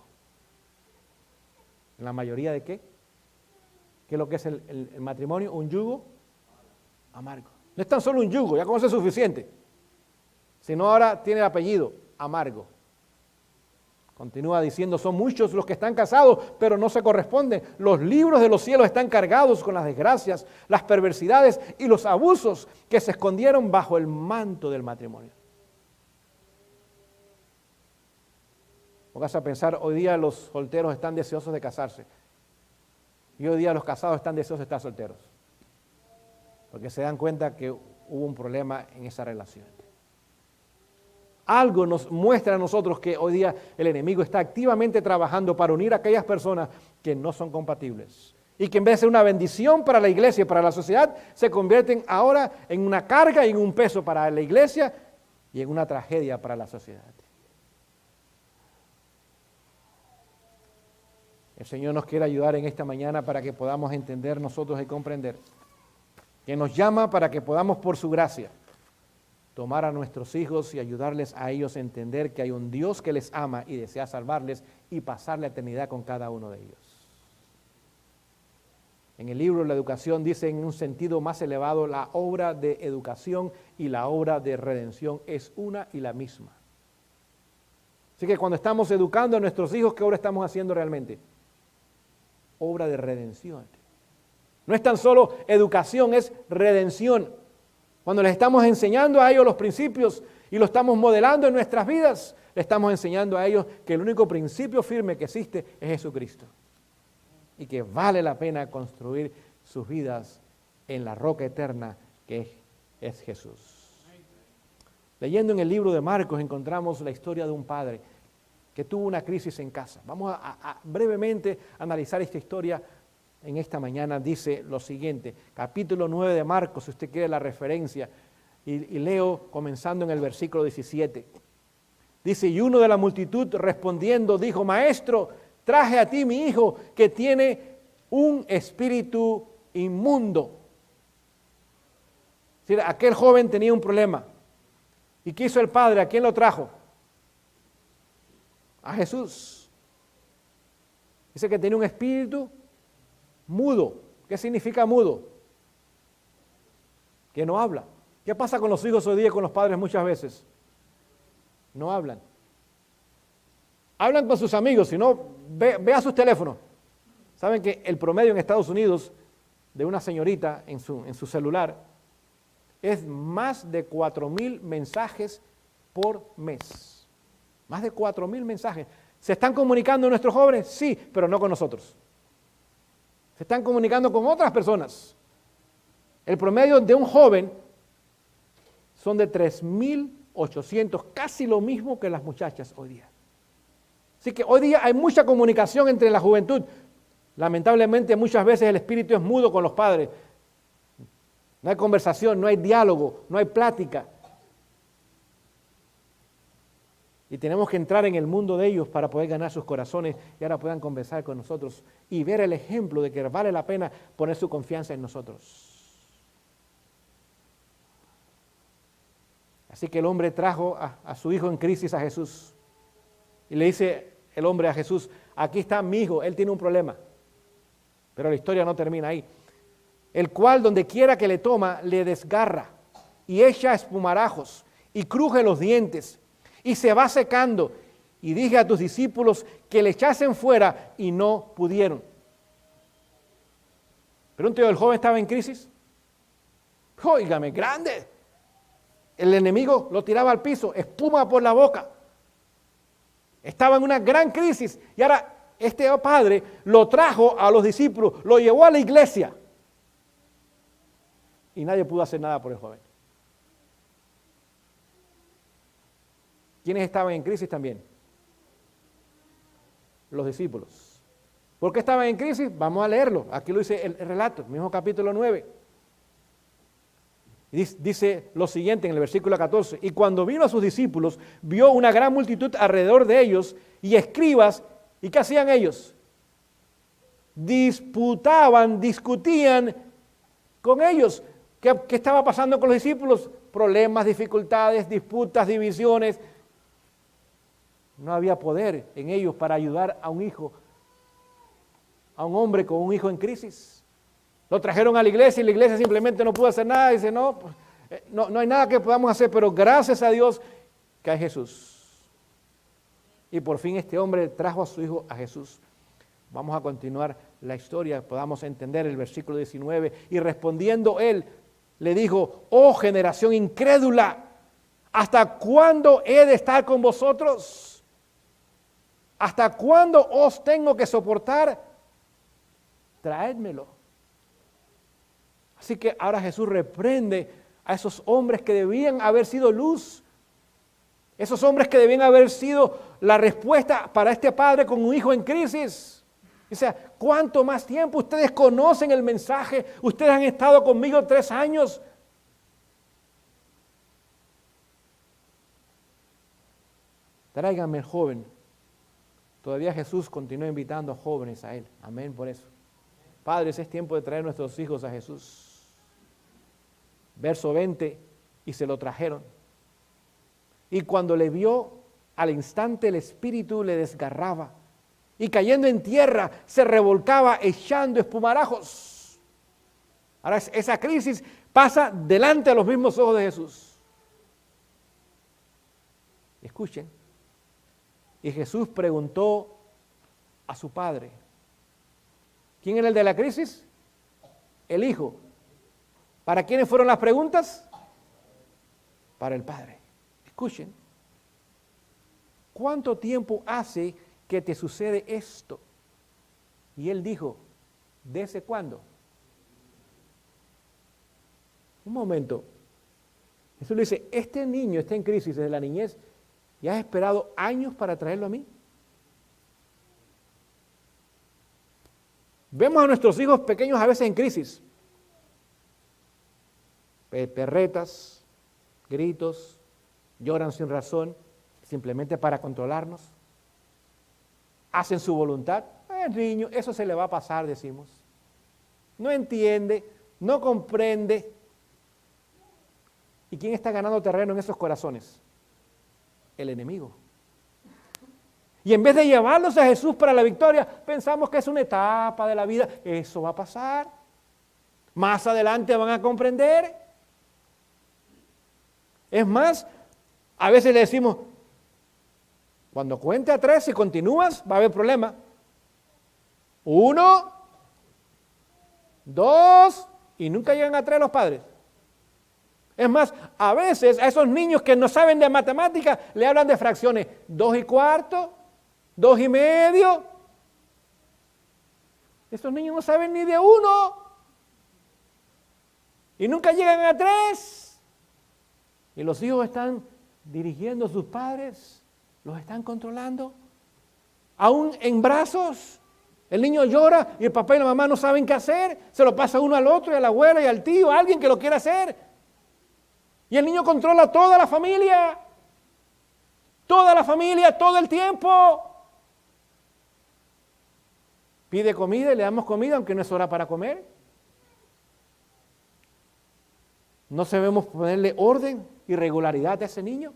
¿En la mayoría de qué? ¿Qué es lo que es el matrimonio? Un yugo amargo. No es tan solo un yugo, ya con eso es suficiente, sino ahora tiene el apellido, amargo. Continúa diciendo: son muchos los que están casados, pero no se corresponden. Los libros de los cielos están cargados con las desgracias, las perversidades y los abusos que se escondieron bajo el manto del matrimonio. Pongas a pensar, hoy día los solteros están deseosos de casarse. Y hoy día los casados están deseosos de estar solteros. Porque se dan cuenta que hubo un problema en esa relación. Algo nos muestra a nosotros que hoy día el enemigo está activamente trabajando para unir a aquellas personas que no son compatibles. Y que en vez de ser una bendición para la iglesia y para la sociedad, se convierten ahora en una carga y en un peso para la iglesia y en una tragedia para la sociedad. El Señor nos quiere ayudar en esta mañana para que podamos entender nosotros y comprender que nos llama para que podamos, por su gracia, tomar a nuestros hijos y ayudarles a ellos a entender que hay un Dios que les ama y desea salvarles y pasar la eternidad con cada uno de ellos. En el libro La Educación dice en un sentido más elevado: la obra de educación y la obra de redención es una y la misma. Así que cuando estamos educando a nuestros hijos, ¿qué obra estamos haciendo realmente? Obra de redención. No es tan solo educación, es redención. Cuando les estamos enseñando a ellos los principios y lo estamos modelando en nuestras vidas, le estamos enseñando a ellos que el único principio firme que existe es Jesucristo. Y que vale la pena construir sus vidas en la roca eterna que es Jesús. Leyendo en el libro de Marcos encontramos la historia de un padre que tuvo una crisis en casa. Vamos a brevemente analizar esta historia en esta mañana. Dice lo siguiente, capítulo 9 de Marcos, si usted quiere la referencia, y leo comenzando en el versículo 17. Dice: y uno de la multitud respondiendo dijo: Maestro, traje a ti mi hijo que tiene un espíritu inmundo. Es decir, aquel joven tenía un problema. ¿Y qué hizo el padre? ¿A quién lo trajo? A Jesús. Dice que tenía un espíritu mudo. ¿Qué significa mudo? Que no habla. ¿Qué pasa con los hijos hoy día, con los padres muchas veces? No hablan. Hablan con sus amigos, si no, vea sus teléfonos. Saben que el promedio en Estados Unidos de una señorita en su celular es más de 4,000 mensajes por mes. Más de 4,000 mensajes. ¿Se están comunicando nuestros jóvenes? Sí, pero no con nosotros. Se están comunicando con otras personas. El promedio de un joven son de 3.800, casi lo mismo que las muchachas hoy día. Así que hoy día hay mucha comunicación entre la juventud. Lamentablemente muchas veces el espíritu es mudo con los padres. No hay conversación, no hay diálogo, no hay plática. Y tenemos que entrar en el mundo de ellos para poder ganar sus corazones y ahora puedan conversar con nosotros y ver el ejemplo de que vale la pena poner su confianza en nosotros. Así que el hombre trajo a su hijo en crisis a Jesús. Y le dice el hombre a Jesús, aquí está mi hijo, él tiene un problema. Pero la historia no termina ahí. El cual donde quiera que le toma, le desgarra y echa espumarajos y cruje los dientes y se va secando. Y dije a tus discípulos que le echasen fuera y no pudieron. Pregunto yo, ¿el joven estaba en crisis? Óigame, grande. El enemigo lo tiraba al piso, espuma por la boca. Estaba en una gran crisis y ahora este padre lo trajo a los discípulos, lo llevó a la iglesia y nadie pudo hacer nada por el joven. ¿Quiénes estaban en crisis también? Los discípulos. ¿Por qué estaban en crisis? Vamos a leerlo. Aquí lo dice el relato, mismo capítulo 9. Dice lo siguiente en el versículo 14, y cuando vino a sus discípulos, vio una gran multitud alrededor de ellos y escribas, ¿y qué hacían ellos? Disputaban, discutían con ellos. ¿Qué estaba pasando con los discípulos? Problemas, dificultades, disputas, divisiones. No había poder en ellos para ayudar a un hijo, a un hombre con un hijo en crisis. Lo trajeron a la iglesia y la iglesia simplemente no pudo hacer nada. Dice, no hay nada que podamos hacer, pero gracias a Dios que hay Jesús. Y por fin este hombre trajo a su hijo a Jesús. Vamos a continuar la historia, podamos entender el versículo 19. Y respondiendo él, le dijo, oh generación incrédula, ¿hasta cuándo he de estar con vosotros? ¿Hasta cuándo os tengo que soportar? Traédmelo. Así que ahora Jesús reprende a esos hombres que debían haber sido luz, esos hombres que debían haber sido la respuesta para este padre con un hijo en crisis. O sea, ¿cuánto más tiempo? Ustedes conocen el mensaje, ustedes han estado conmigo 3 años. Tráiganme el joven. Todavía Jesús continúa invitando a jóvenes a él. Amén por eso. Padres, es tiempo de traer nuestros hijos a Jesús. Verso 20, y se lo trajeron. Y cuando le vio, al instante el espíritu le desgarraba. Y cayendo en tierra, se revolcaba echando espumarajos. Ahora esa crisis pasa delante de los mismos ojos de Jesús. Escuchen. Y Jesús preguntó a su padre. ¿Quién era el de la crisis? El hijo. ¿Para quiénes fueron las preguntas? Para el padre. Escuchen. ¿Cuánto tiempo hace que te sucede esto? Y él dijo, ¿desde cuándo? Un momento. Jesús le dice, este niño está en crisis desde la niñez y has esperado años para traerlo a mí. Vemos a nuestros hijos pequeños a veces en crisis. Perretas, gritos, lloran sin razón, simplemente para controlarnos. Hacen su voluntad. El niño, eso se le va a pasar, decimos. No entiende, no comprende. ¿Y quién está ganando terreno en esos corazones? El enemigo. Y en vez de llevarlos a Jesús para la victoria, pensamos que es una etapa de la vida. Eso va a pasar. Más adelante van a comprender. Es más, a veces le decimos, cuando cuente a 3, si continúas, va a haber problema. 1, 2, y nunca llegan a 3 los padres. Es más, a veces a esos niños que no saben de matemáticas, le hablan de fracciones. 2 1/4, 2 1/2. Estos niños no saben ni de uno. Y nunca llegan a 3. Y los hijos están dirigiendo a sus padres, los están controlando. Aún en brazos, el niño llora y el papá y la mamá no saben qué hacer. Se lo pasa uno al otro, y a la abuela y al tío, a alguien que lo quiera hacer. Y el niño controla a toda la familia. Toda la familia, todo el tiempo. Pide comida y le damos comida aunque no es hora para comer. No sabemos ponerle orden y regularidad a ese niño.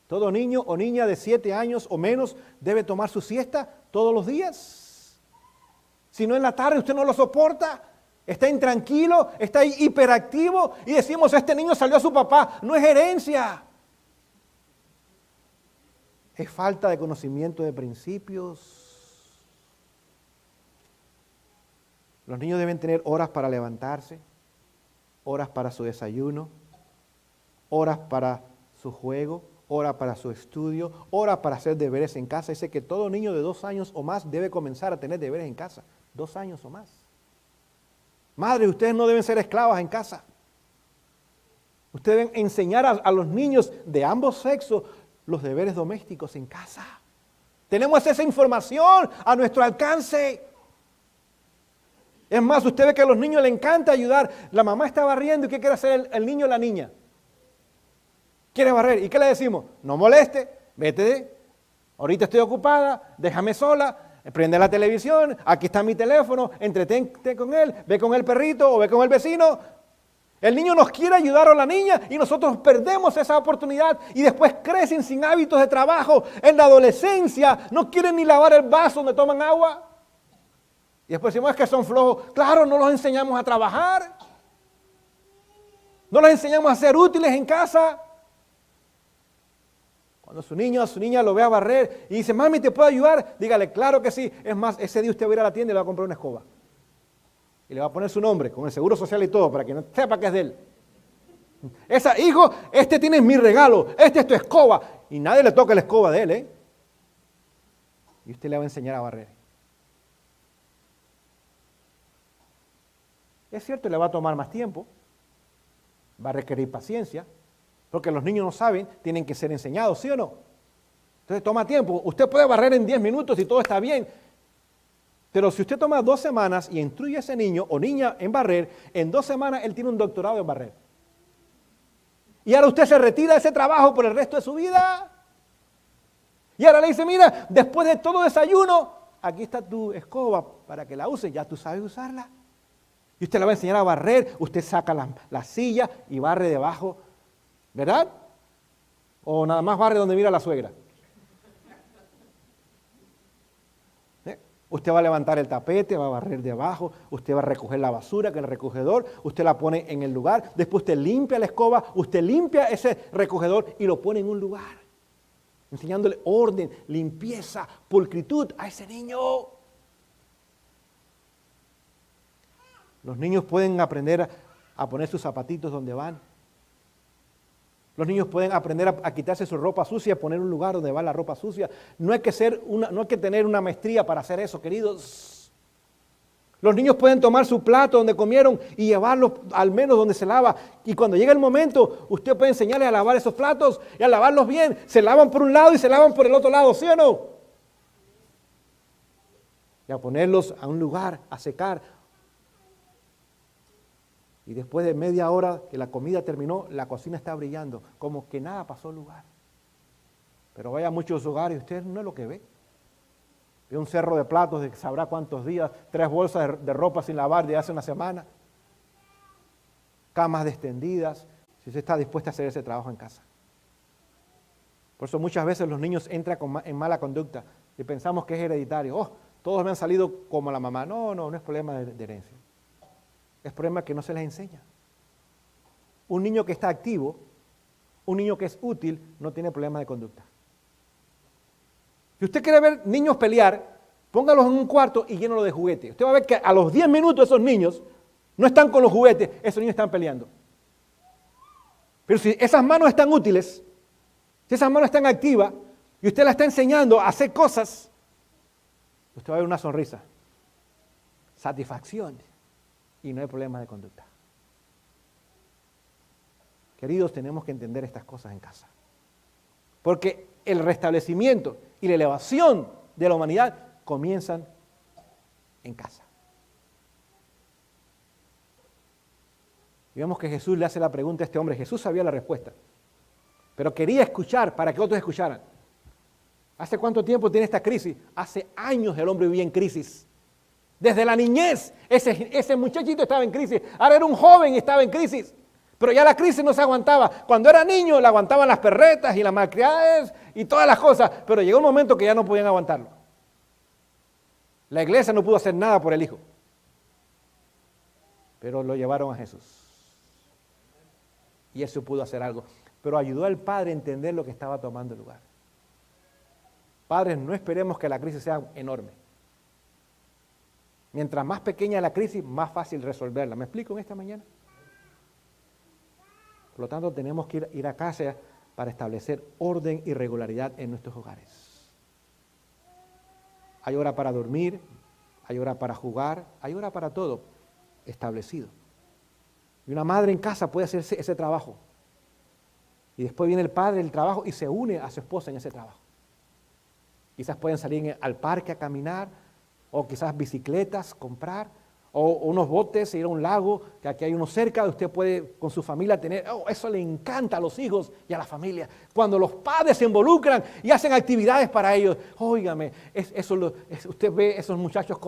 Todo niño o niña de 7 años o menos debe tomar su siesta todos los días. Si no en la tarde usted no lo soporta, está intranquilo, está hiperactivo y decimos, este niño salió a su papá. No es herencia. Es falta de conocimiento de principios. Los niños deben tener horas para levantarse, horas para su desayuno, horas para su juego, horas para su estudio, horas para hacer deberes en casa. Dice que todo niño de 2 años o más debe comenzar a tener deberes en casa. 2 años o más. Madre, ustedes no deben ser esclavas en casa. Ustedes deben enseñar a los niños de ambos sexos los deberes domésticos en casa. Tenemos esa información a nuestro alcance. Es más, usted ve que a los niños les encanta ayudar. La mamá está barriendo y ¿qué quiere hacer el niño o la niña? Quiere barrer. ¿Y qué le decimos? No moleste, vete. Ahorita estoy ocupada, déjame sola, prende la televisión, aquí está mi teléfono, entretente con él, ve con el perrito o ve con el vecino. El niño nos quiere ayudar o la niña y nosotros perdemos esa oportunidad y después crecen sin hábitos de trabajo. En la adolescencia no quieren ni lavar el vaso donde toman agua. Y después decimos, es que son flojos. Claro, no los enseñamos a trabajar. No los enseñamos a ser útiles en casa. Cuando su niño o su niña lo ve a barrer y dice, mami, ¿te puedo ayudar? Dígale, claro que sí. Es más, ese día usted va a ir a la tienda y le va a comprar una escoba. Y le va a poner su nombre, con el seguro social y todo, para que no sepa que es de él. Hijo, este tiene mi regalo, este es tu escoba. Y nadie le toca la escoba de él, ¿eh? Y usted le va a enseñar a barrer. Es cierto, le va a tomar más tiempo, va a requerir paciencia, porque los niños no saben, tienen que ser enseñados, ¿sí o no? Entonces toma tiempo. Usted puede barrer en 10 minutos y todo está bien, pero si usted toma 2 semanas y instruye a ese niño o niña en barrer, en 2 semanas él tiene un doctorado en barrer. Y ahora usted se retira de ese trabajo por el resto de su vida. Y ahora le dice, mira, después de todo desayuno, aquí está tu escoba para que la uses, ya tú sabes usarla. Y usted la va a enseñar a barrer, usted saca la silla y barre debajo, ¿verdad? O nada más barre donde mira la suegra. Usted va a levantar el tapete, va a barrer debajo, usted va a recoger la basura, que el recogedor, usted la pone en el lugar, después usted limpia la escoba, usted limpia ese recogedor y lo pone en un lugar, enseñándole orden, limpieza, pulcritud a ese niño. Los niños pueden aprender a poner sus zapatitos donde van. Los niños pueden aprender a quitarse su ropa sucia, a poner un lugar donde va la ropa sucia. No hay que tener una maestría para hacer eso, queridos. Los niños pueden tomar su plato donde comieron y llevarlo al menos donde se lava. Y cuando llega el momento, usted puede enseñarles a lavar esos platos y a lavarlos bien. Se lavan por un lado y se lavan por el otro lado, ¿sí o no? Y a ponerlos a un lugar, a secar. Y después de media hora que la comida terminó, la cocina está brillando, como que nada pasó al lugar. Pero vaya a muchos hogares y usted no es lo que ve. Ve un cerro de platos de sabrá cuántos días, 3 bolsas de ropa sin lavar de hace una semana, camas extendidas, si usted está dispuesto a hacer ese trabajo en casa. Por eso muchas veces los niños entran en mala conducta y pensamos que es hereditario. Oh, todos me han salido como la mamá. No es problema de herencia. Es problema que no se les enseña. Un niño que está activo, un niño que es útil, no tiene problema de conducta. Si usted quiere ver niños pelear, póngalos en un cuarto y llénalo de juguetes. Usted va a ver que a los 10 minutos esos niños no están con los juguetes, esos niños están peleando. Pero si esas manos están útiles, si esas manos están activas y usted la está enseñando a hacer cosas, usted va a ver una sonrisa. satisfacción y no hay problema de conducta. Queridos, tenemos que entender estas cosas en casa. Porque el restablecimiento y la elevación de la humanidad comienzan en casa. Y vemos que Jesús le hace la pregunta a este hombre. Jesús sabía la respuesta, pero quería escuchar para que otros escucharan. ¿Hace cuánto tiempo tiene esta crisis? Hace años el hombre vivía en crisis. Desde la niñez, ese muchachito estaba en crisis. Ahora era un joven y estaba en crisis. Pero ya la crisis no se aguantaba. Cuando era niño le aguantaban las perretas y las malcriadas y todas las cosas. Pero llegó un momento que ya no podían aguantarlo. La iglesia no pudo hacer nada por el hijo. Pero lo llevaron a Jesús. Y él se pudo hacer algo. Pero ayudó al padre a entender lo que estaba tomando lugar. Padres, no esperemos que la crisis sea enorme. Mientras más pequeña la crisis, más fácil resolverla. ¿Me explico en esta mañana? Por lo tanto, tenemos que ir a casa para establecer orden y regularidad en nuestros hogares. Hay hora para dormir, hay hora para jugar, hay hora para todo establecido. Y una madre en casa puede hacer ese trabajo. Y después viene el padre del trabajo y se une a su esposa en ese trabajo. Quizás pueden salir al parque a caminar, o quizás bicicletas, comprar, o unos botes, ir a un lago, que aquí hay uno cerca, usted puede con su familia tener, eso le encanta a los hijos y a la familia. Cuando los padres se involucran y hacen actividades para ellos, óigame, usted ve esos muchachos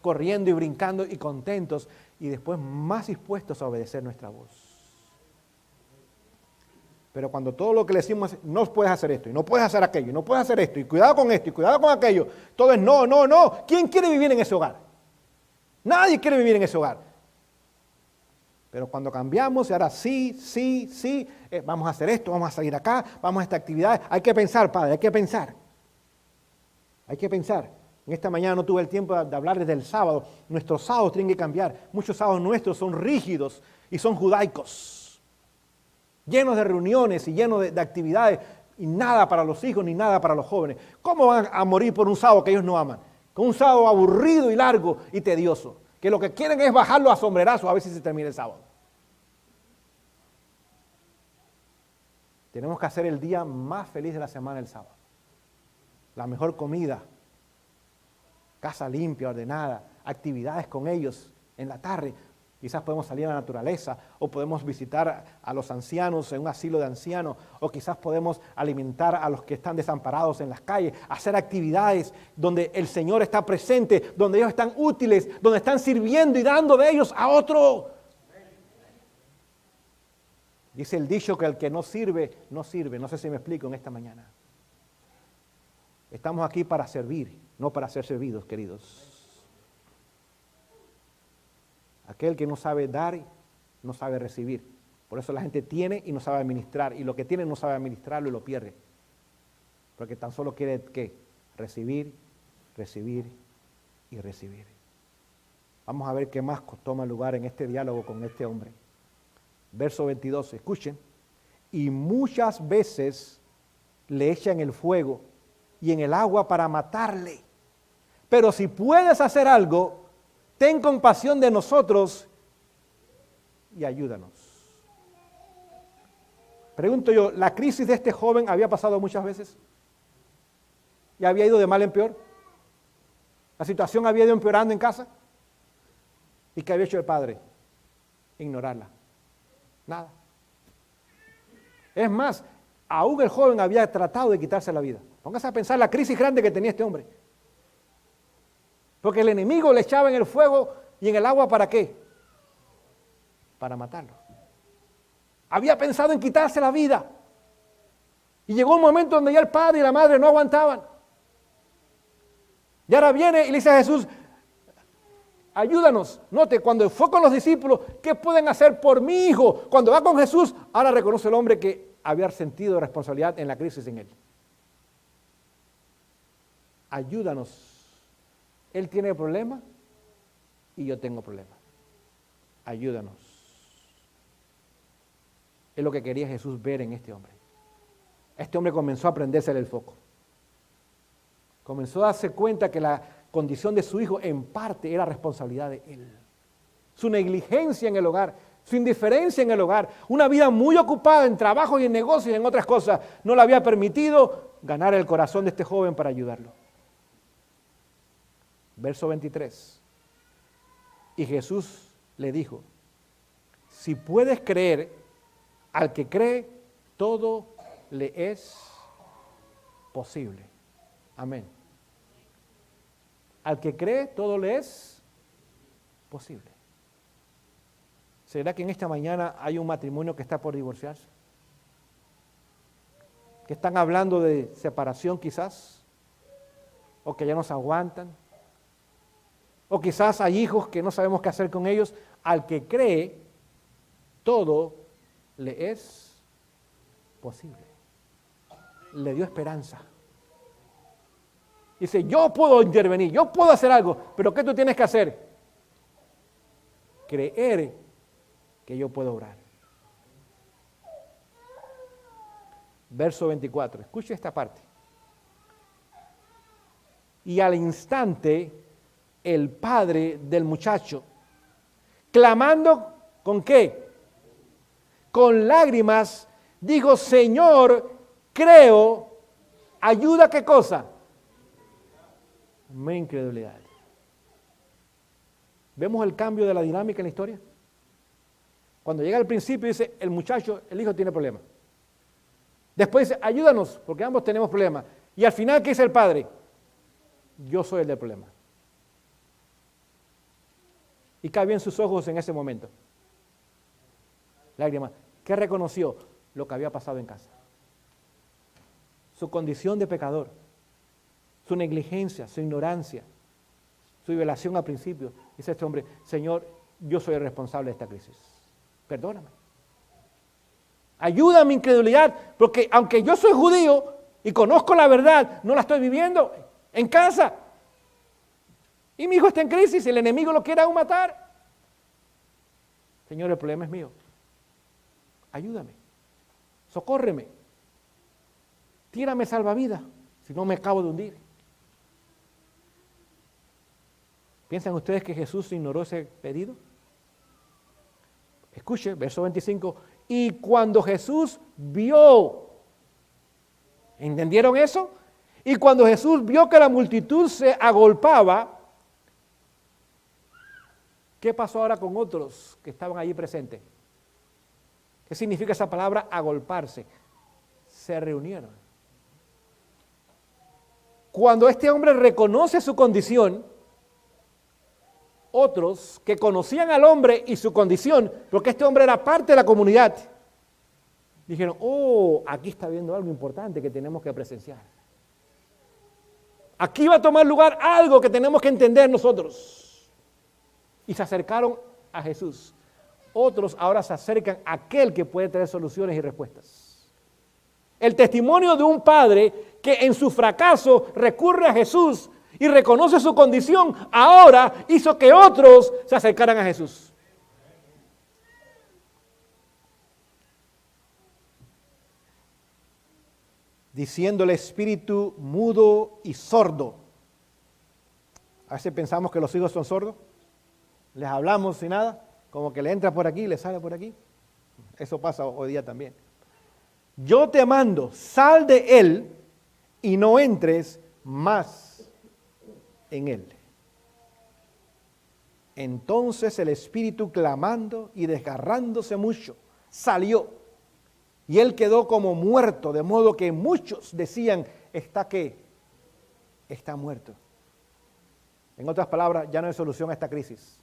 corriendo y brincando y contentos, y después más dispuestos a obedecer nuestra voz. Pero cuando todo lo que le decimos es, no puedes hacer esto, y no puedes hacer aquello, y no puedes hacer esto, y cuidado con esto, y cuidado con aquello, todo es no, no, no. ¿Quién quiere vivir en ese hogar? Nadie quiere vivir en ese hogar. Pero cuando cambiamos, y ahora sí, vamos a hacer esto, vamos a salir acá, vamos a esta actividad, hay que pensar, padre, hay que pensar. Hay que pensar. En esta mañana no tuve el tiempo de hablar desde el sábado. Nuestros sábados tienen que cambiar. Muchos sábados nuestros son rígidos y son judaicos, llenos de reuniones y llenos de actividades, y nada para los hijos ni nada para los jóvenes. ¿Cómo van a morir por un sábado que ellos no aman? Con un sábado aburrido y largo y tedioso, que lo que quieren es bajarlo a sombrerazos a ver si se termina el sábado. Tenemos que hacer el día más feliz de la semana el sábado. La mejor comida, casa limpia, ordenada, actividades con ellos en la tarde. Quizás podemos salir a la naturaleza, o podemos visitar a los ancianos en un asilo de ancianos, o quizás podemos alimentar a los que están desamparados en las calles, hacer actividades donde el Señor está presente, donde ellos están útiles, donde están sirviendo y dando de ellos a otro. Dice el dicho que el que no sirve, no sirve. No sé si me explico en esta mañana. Estamos aquí para servir, no para ser servidos, queridos. Aquel que no sabe dar, no sabe recibir. Por eso la gente tiene y no sabe administrar. Y lo que tiene no sabe administrarlo y lo pierde. Porque tan solo quiere, ¿qué? Recibir, recibir y recibir. Vamos a ver qué más toma lugar en este diálogo con este hombre. Verso 22, escuchen. Y muchas veces le echan el fuego y en el agua para matarle. Pero si puedes hacer algo, ten compasión de nosotros y ayúdanos. Pregunto yo, ¿la crisis de este joven había pasado muchas veces? ¿Y había ido de mal en peor? ¿La situación había ido empeorando en casa? ¿Y qué había hecho el padre? Ignorarla. Nada. Es más, aún el joven había tratado de quitarse la vida. Póngase a pensar la crisis grande que tenía este hombre. Porque el enemigo le echaba en el fuego y en el agua, ¿para qué? Para matarlo. Había pensado en quitarse la vida. Y llegó un momento donde ya el padre y la madre no aguantaban. Y ahora viene y le dice a Jesús, ayúdanos. Note, cuando fue con los discípulos, ¿qué pueden hacer por mi hijo? Cuando va con Jesús, ahora reconoce el hombre que había sentido responsabilidad en la crisis en él. Ayúdanos. Él tiene problema y yo tengo problema. Ayúdanos. Es lo que quería Jesús ver en este hombre. Este hombre comenzó a prenderse el foco. Comenzó a darse cuenta que condición de su hijo en parte era responsabilidad de él. Su negligencia en el hogar, su indiferencia en el hogar, una vida muy ocupada en trabajo y en negocios y en otras cosas, no le había permitido ganar el corazón de este joven para ayudarlo. Verso 23. Y Jesús le dijo, si puedes creer, al que cree, todo le es posible. Amén. Al que cree, todo le es posible. ¿Será que en esta mañana hay un matrimonio que está por divorciarse? Que están hablando de separación quizás, o que ya no se aguantan, o quizás hay hijos que no sabemos qué hacer con ellos. Al que cree, todo le es posible. Le dio esperanza. Dice, yo puedo intervenir, yo puedo hacer algo, pero ¿qué tú tienes que hacer? Creer que yo puedo obrar. Verso 24, escuche esta parte. Y al instante, el padre del muchacho, clamando, ¿con qué? Con lágrimas, dijo, Señor, creo, ayuda, ¿qué cosa? Mi incredulidad. ¿Vemos el cambio de la dinámica en la historia? Cuando llega al principio dice, el muchacho, el hijo tiene problemas. Después dice, ayúdanos, porque ambos tenemos problemas. Y al final, ¿qué dice el padre? Yo soy el del problema. Y cae en sus ojos en ese momento. Lágrimas. ¿Qué reconoció? Lo que había pasado en casa. Su condición de pecador. Su negligencia, su ignorancia, su violación al principio. Dice este hombre, Señor, yo soy el responsable de esta crisis. Perdóname. Ayuda a mi incredulidad, porque aunque yo soy judío y conozco la verdad, no la estoy viviendo en casa. Y mi hijo está en crisis y el enemigo lo quiere aún matar. Señor, el problema es mío. Ayúdame. Socórreme. Tírame salvavidas, si no me acabo de hundir. ¿Piensan ustedes que Jesús ignoró ese pedido? Escuche, verso 25. Y cuando Jesús vio, ¿entendieron eso? Y cuando Jesús vio que la multitud se agolpaba, ¿qué pasó ahora con otros que estaban allí presentes? ¿Qué significa esa palabra agolparse? Se reunieron. Cuando este hombre reconoce su condición, otros que conocían al hombre y su condición, porque este hombre era parte de la comunidad, dijeron, oh, aquí está viendo algo importante que tenemos que presenciar. Aquí va a tomar lugar algo que tenemos que entender nosotros. Y se acercaron a Jesús. Otros ahora se acercan a aquel que puede traer soluciones y respuestas. El testimonio de un padre que en su fracaso recurre a Jesús y reconoce su condición, ahora hizo que otros se acercaran a Jesús. Diciendo el espíritu mudo y sordo. A veces pensamos que los hijos son sordos. Les hablamos y nada, como que le entra por aquí y le sale por aquí. Eso pasa hoy día también. Yo te mando, sal de él y no entres más en él. Entonces el espíritu, clamando y desgarrándose mucho, salió, y él quedó como muerto, de modo que muchos decían, ¿está qué? Está muerto. En otras palabras, ya no hay solución a esta crisis.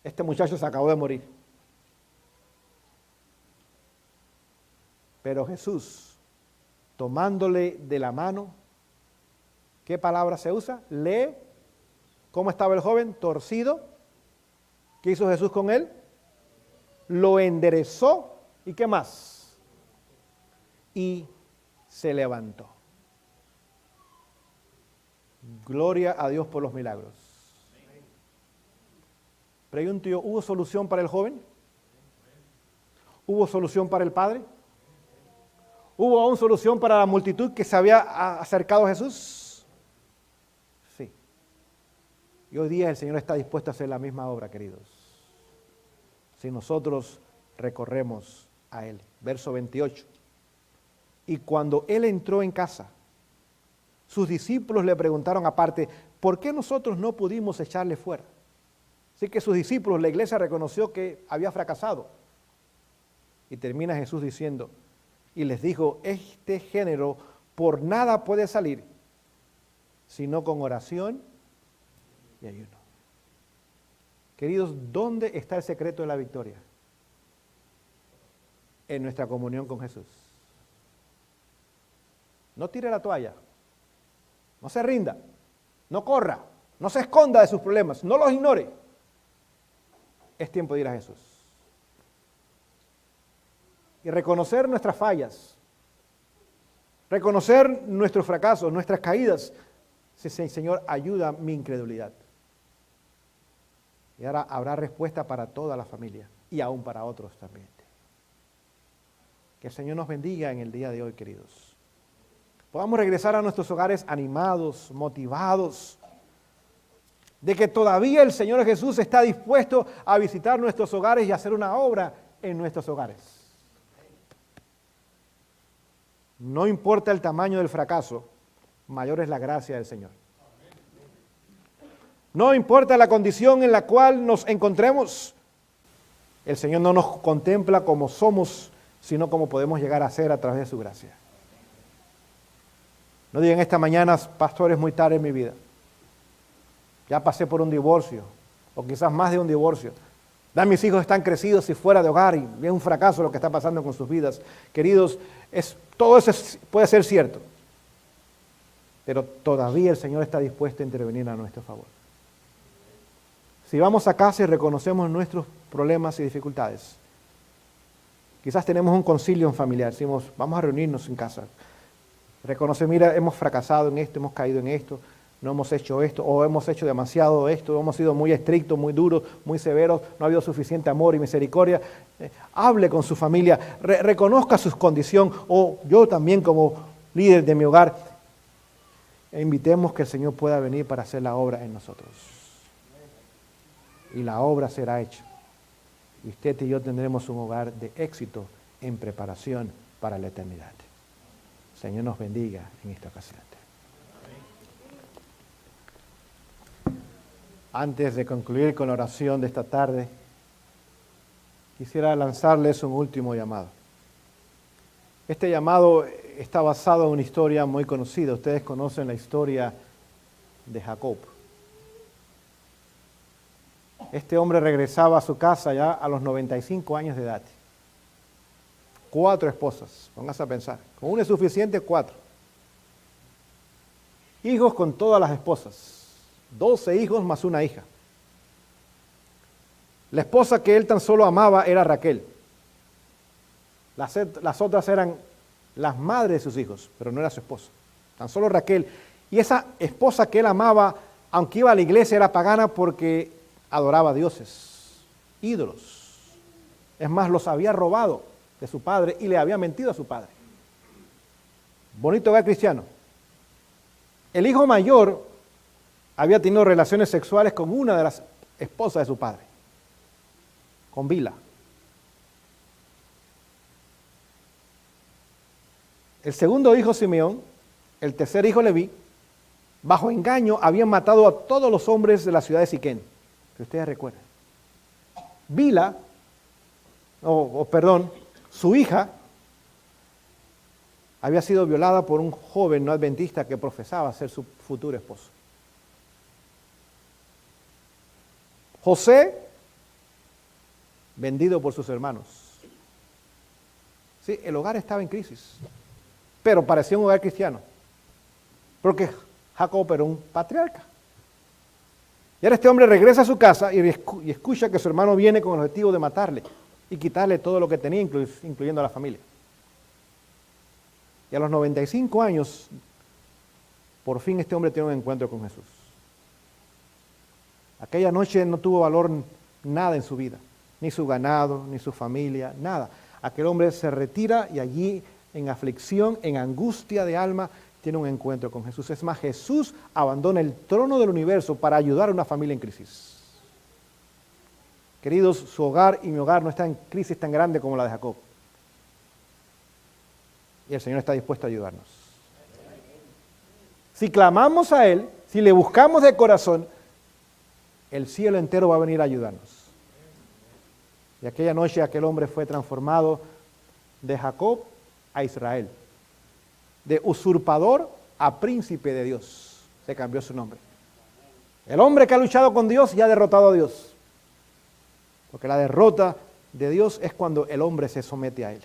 Este muchacho se acabó de morir. Pero Jesús, tomándole de la mano, ¿qué palabra se usa? ¿Cómo estaba el joven? Torcido. ¿Qué hizo Jesús con él? Lo enderezó. ¿Y qué más? Y se levantó. Gloria a Dios por los milagros. Pregunto yo, ¿hubo solución para el joven? ¿Hubo solución para el padre? ¿Hubo aún solución para la multitud que se había acercado a Jesús? Sí. Y hoy día el Señor está dispuesto a hacer la misma obra, queridos, si nosotros recorremos a Él. Verso 28. Y cuando Él entró en casa, sus discípulos le preguntaron aparte, ¿por qué nosotros no pudimos echarle fuera? Así que sus discípulos, la iglesia reconoció que había fracasado. Y termina Jesús diciendo, y les dijo, este género por nada puede salir, sino con oración y ayuno. Queridos, ¿dónde está el secreto de la victoria? En nuestra comunión con Jesús. No tire la toalla, no se rinda, no corra, no se esconda de sus problemas, no los ignore. Es tiempo de ir a Jesús. Y reconocer nuestras fallas, reconocer nuestros fracasos, nuestras caídas. Sí, Señor, ayuda mi incredulidad. Y ahora habrá respuesta para toda la familia y aún para otros también. Que el Señor nos bendiga en el día de hoy, queridos. Podamos regresar a nuestros hogares animados, motivados, de que todavía el Señor Jesús está dispuesto a visitar nuestros hogares y hacer una obra en nuestros hogares. No importa el tamaño del fracaso, mayor es la gracia del Señor. No importa la condición en la cual nos encontremos, el Señor no nos contempla como somos, sino como podemos llegar a ser a través de su gracia. No digan esta mañana, pastor, es muy tarde en mi vida. Ya pasé por un divorcio, o quizás más de un divorcio. Ya mis hijos están crecidos y fuera de hogar, y es un fracaso lo que está pasando con sus vidas. Queridos, todo eso puede ser cierto, pero todavía el Señor está dispuesto a intervenir a nuestro favor. Si vamos a casa y reconocemos nuestros problemas y dificultades, quizás tenemos un concilio familiar, decimos, vamos a reunirnos en casa. Reconocer, mira, hemos fracasado en esto, hemos caído en esto, no hemos hecho esto, o hemos hecho demasiado esto, hemos sido muy estrictos, muy duros, muy severos, no ha habido suficiente amor y misericordia. Hable con su familia, reconozca su condición, o yo también como líder de mi hogar, invitemos que el Señor pueda venir para hacer la obra en nosotros. Y la obra será hecha. Y usted y yo tendremos un hogar de éxito en preparación para la eternidad. Señor nos bendiga en esta ocasión. Antes de concluir con la oración de esta tarde, quisiera lanzarles un último llamado. Este llamado está basado en una historia muy conocida. Ustedes conocen la historia de Jacob. Este hombre regresaba a su casa ya a los 95 años de edad. 4 esposas, póngase a pensar. Con una es suficiente, 4. Hijos con todas las esposas. 12 hijos más una hija. La esposa que él tan solo amaba era Raquel. Las otras eran las madres de sus hijos, pero no era su esposa. Tan solo Raquel. Y esa esposa que él amaba, aunque iba a la iglesia, era pagana porque adoraba a dioses, ídolos. Es más, los había robado de su padre y le había mentido a su padre. Bonito hogar cristiano. El hijo mayor había tenido relaciones sexuales con una de las esposas de su padre, con Bila. El segundo hijo, Simeón, el tercer hijo, Leví, bajo engaño habían matado a todos los hombres de la ciudad de Siquén, que ustedes recuerdan. Bila, su hija, había sido violada por un joven no adventista que profesaba ser su futuro esposo. José, vendido por sus hermanos. Sí, el hogar estaba en crisis, pero parecía un hogar cristiano, porque Jacob era un patriarca. Y ahora este hombre regresa a su casa y escucha que su hermano viene con el objetivo de matarle y quitarle todo lo que tenía, incluyendo a la familia. Y a los 95 años, por fin este hombre tiene un encuentro con Jesús. Aquella noche no tuvo valor nada en su vida, ni su ganado, ni su familia, nada. Aquel hombre se retira y allí, en aflicción, en angustia de alma, tiene un encuentro con Jesús. Es más, Jesús abandona el trono del universo para ayudar a una familia en crisis. Queridos, su hogar y mi hogar no están en crisis tan grande como la de Jacob. Y el Señor está dispuesto a ayudarnos. Si clamamos a Él, si le buscamos de corazón, el cielo entero va a venir a ayudarnos. Y aquella noche aquel hombre fue transformado de Jacob a Israel. De usurpador a príncipe de Dios. Se cambió su nombre. El hombre que ha luchado con Dios y ha derrotado a Dios. Porque la derrota de Dios es cuando el hombre se somete a Él.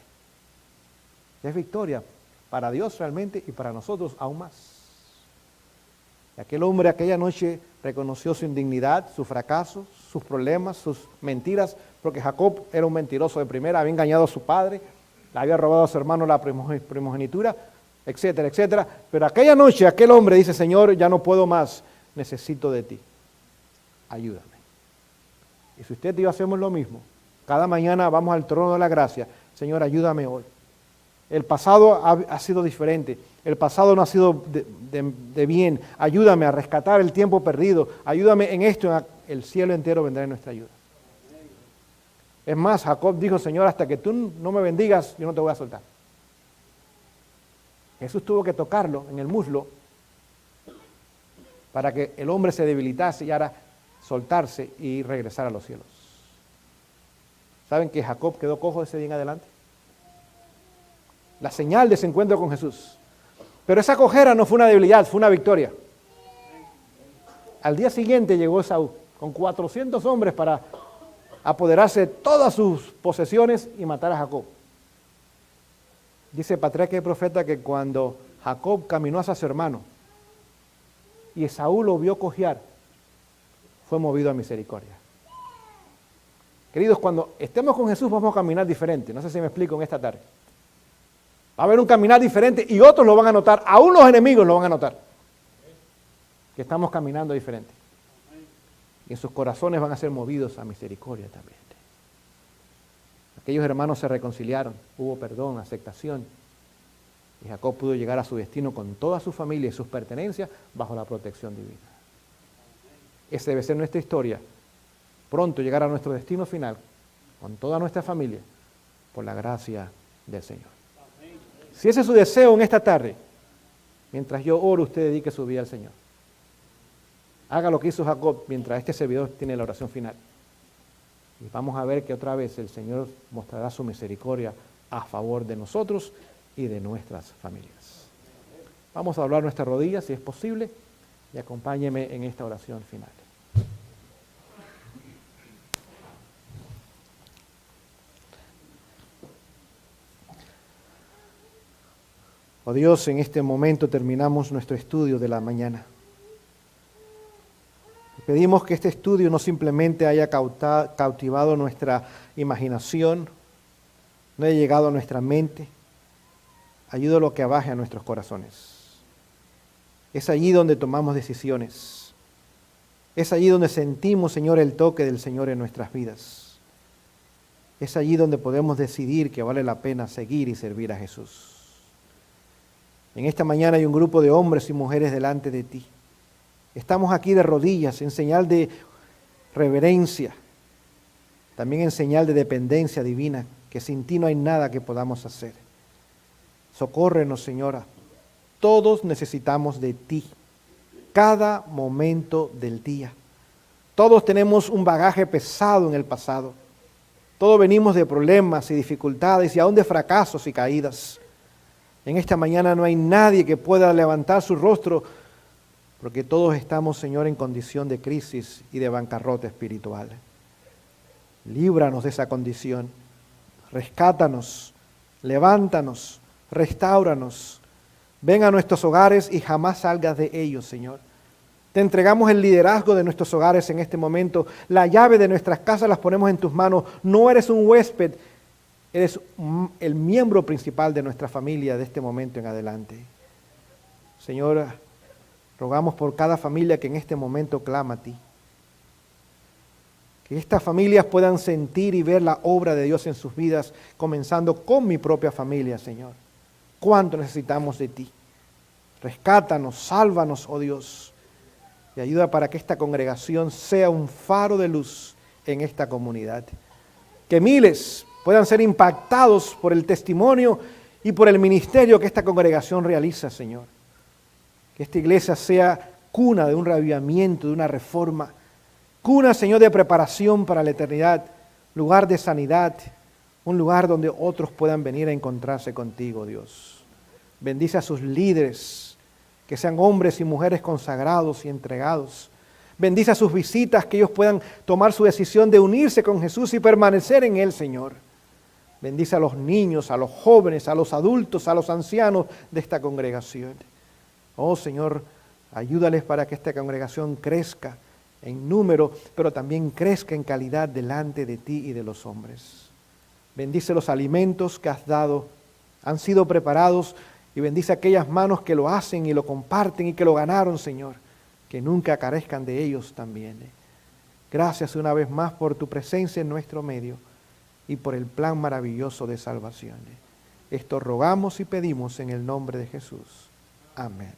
Es victoria para Dios realmente y para nosotros aún más. Y aquel hombre aquella noche reconoció su indignidad, su fracaso, sus problemas, sus mentiras, porque Jacob era un mentiroso de primera, había engañado a su padre, le había robado a su hermano la primogenitura, etcétera, etcétera. Pero aquella noche aquel hombre dice, Señor, ya no puedo más, necesito de ti, ayúdame. Y si usted y yo hacemos lo mismo, cada mañana vamos al trono de la gracia, Señor, ayúdame hoy. El pasado ha sido diferente, el pasado no ha sido de bien, ayúdame a rescatar el tiempo perdido, ayúdame en esto, el cielo entero vendrá en nuestra ayuda. Es más, Jacob dijo, Señor, hasta que tú no me bendigas, yo no te voy a soltar. Jesús tuvo que tocarlo en el muslo para que el hombre se debilitase y ahora soltarse y regresar a los cielos. ¿Saben que Jacob quedó cojo ese día en adelante? La señal de ese encuentro con Jesús. Pero esa cojera no fue una debilidad, fue una victoria. Al día siguiente llegó Esaú con 400 hombres para apoderarse de todas sus posesiones y matar a Jacob. Dice patriarca y profeta que cuando Jacob caminó hacia su hermano y Esaú lo vio cojear, fue movido a misericordia. Queridos, cuando estemos con Jesús vamos a caminar diferente. No sé si me explico en esta tarde. Va a haber un caminar diferente y otros lo van a notar, aún los enemigos lo van a notar. Que estamos caminando diferente. Y en sus corazones van a ser movidos a misericordia también. Aquellos hermanos se reconciliaron, hubo perdón, aceptación. Y Jacob pudo llegar a su destino con toda su familia y sus pertenencias bajo la protección divina. Esa debe ser nuestra historia. Pronto llegar a nuestro destino final con toda nuestra familia por la gracia del Señor. Si ese es su deseo en esta tarde, mientras yo oro, usted dedique su vida al Señor. Haga lo que hizo Jacob mientras este servidor tiene la oración final. Y vamos a ver que otra vez el Señor mostrará su misericordia a favor de nosotros y de nuestras familias. Vamos a doblar nuestras rodillas si es posible y acompáñeme en esta oración final. Oh Dios, en este momento terminamos nuestro estudio de la mañana. Pedimos que este estudio no simplemente haya cautivado nuestra imaginación, no haya llegado a nuestra mente, ayúdalo a que baje a nuestros corazones. Es allí donde tomamos decisiones. Es allí donde sentimos, Señor, el toque del Señor en nuestras vidas. Es allí donde podemos decidir que vale la pena seguir y servir a Jesús. En esta mañana hay un grupo de hombres y mujeres delante de ti. Estamos aquí de rodillas en señal de reverencia, también en señal de dependencia divina, que sin ti no hay nada que podamos hacer. Socórrenos, Señora. Todos necesitamos de ti, cada momento del día. Todos tenemos un bagaje pesado en el pasado. Todos venimos de problemas y dificultades y aún de fracasos y caídas. En esta mañana no hay nadie que pueda levantar su rostro porque todos estamos, Señor, en condición de crisis y de bancarrota espiritual. Líbranos de esa condición, rescátanos, levántanos, restáuranos. Ven a nuestros hogares y jamás salgas de ellos, Señor. Te entregamos el liderazgo de nuestros hogares en este momento. La llave de nuestras casas las ponemos en tus manos. No eres un huésped, eres el miembro principal de nuestra familia de este momento en adelante. Señor, rogamos por cada familia que en este momento clama a ti. Que estas familias puedan sentir y ver la obra de Dios en sus vidas, comenzando con mi propia familia, Señor. ¿Cuánto necesitamos de ti? Rescátanos, sálvanos, oh Dios, y ayuda para que esta congregación sea un faro de luz en esta comunidad. Que miles puedan ser impactados por el testimonio y por el ministerio que esta congregación realiza, Señor. Que esta iglesia sea cuna de un reavivamiento, de una reforma. Cuna, Señor, de preparación para la eternidad, lugar de sanidad, un lugar donde otros puedan venir a encontrarse contigo, Dios. Bendice a sus líderes, que sean hombres y mujeres consagrados y entregados. Bendice a sus visitas, que ellos puedan tomar su decisión de unirse con Jesús y permanecer en Él, Señor. Bendice a los niños, a los jóvenes, a los adultos, a los ancianos de esta congregación. Oh, Señor, ayúdales para que esta congregación crezca en número, pero también crezca en calidad delante de ti y de los hombres. Bendice los alimentos que has dado, han sido preparados, y bendice aquellas manos que lo hacen y lo comparten y que lo ganaron, Señor, que nunca carezcan de ellos también. Gracias una vez más por tu presencia en nuestro medio y por el plan maravilloso de salvación. Esto rogamos y pedimos en el nombre de Jesús. Amén.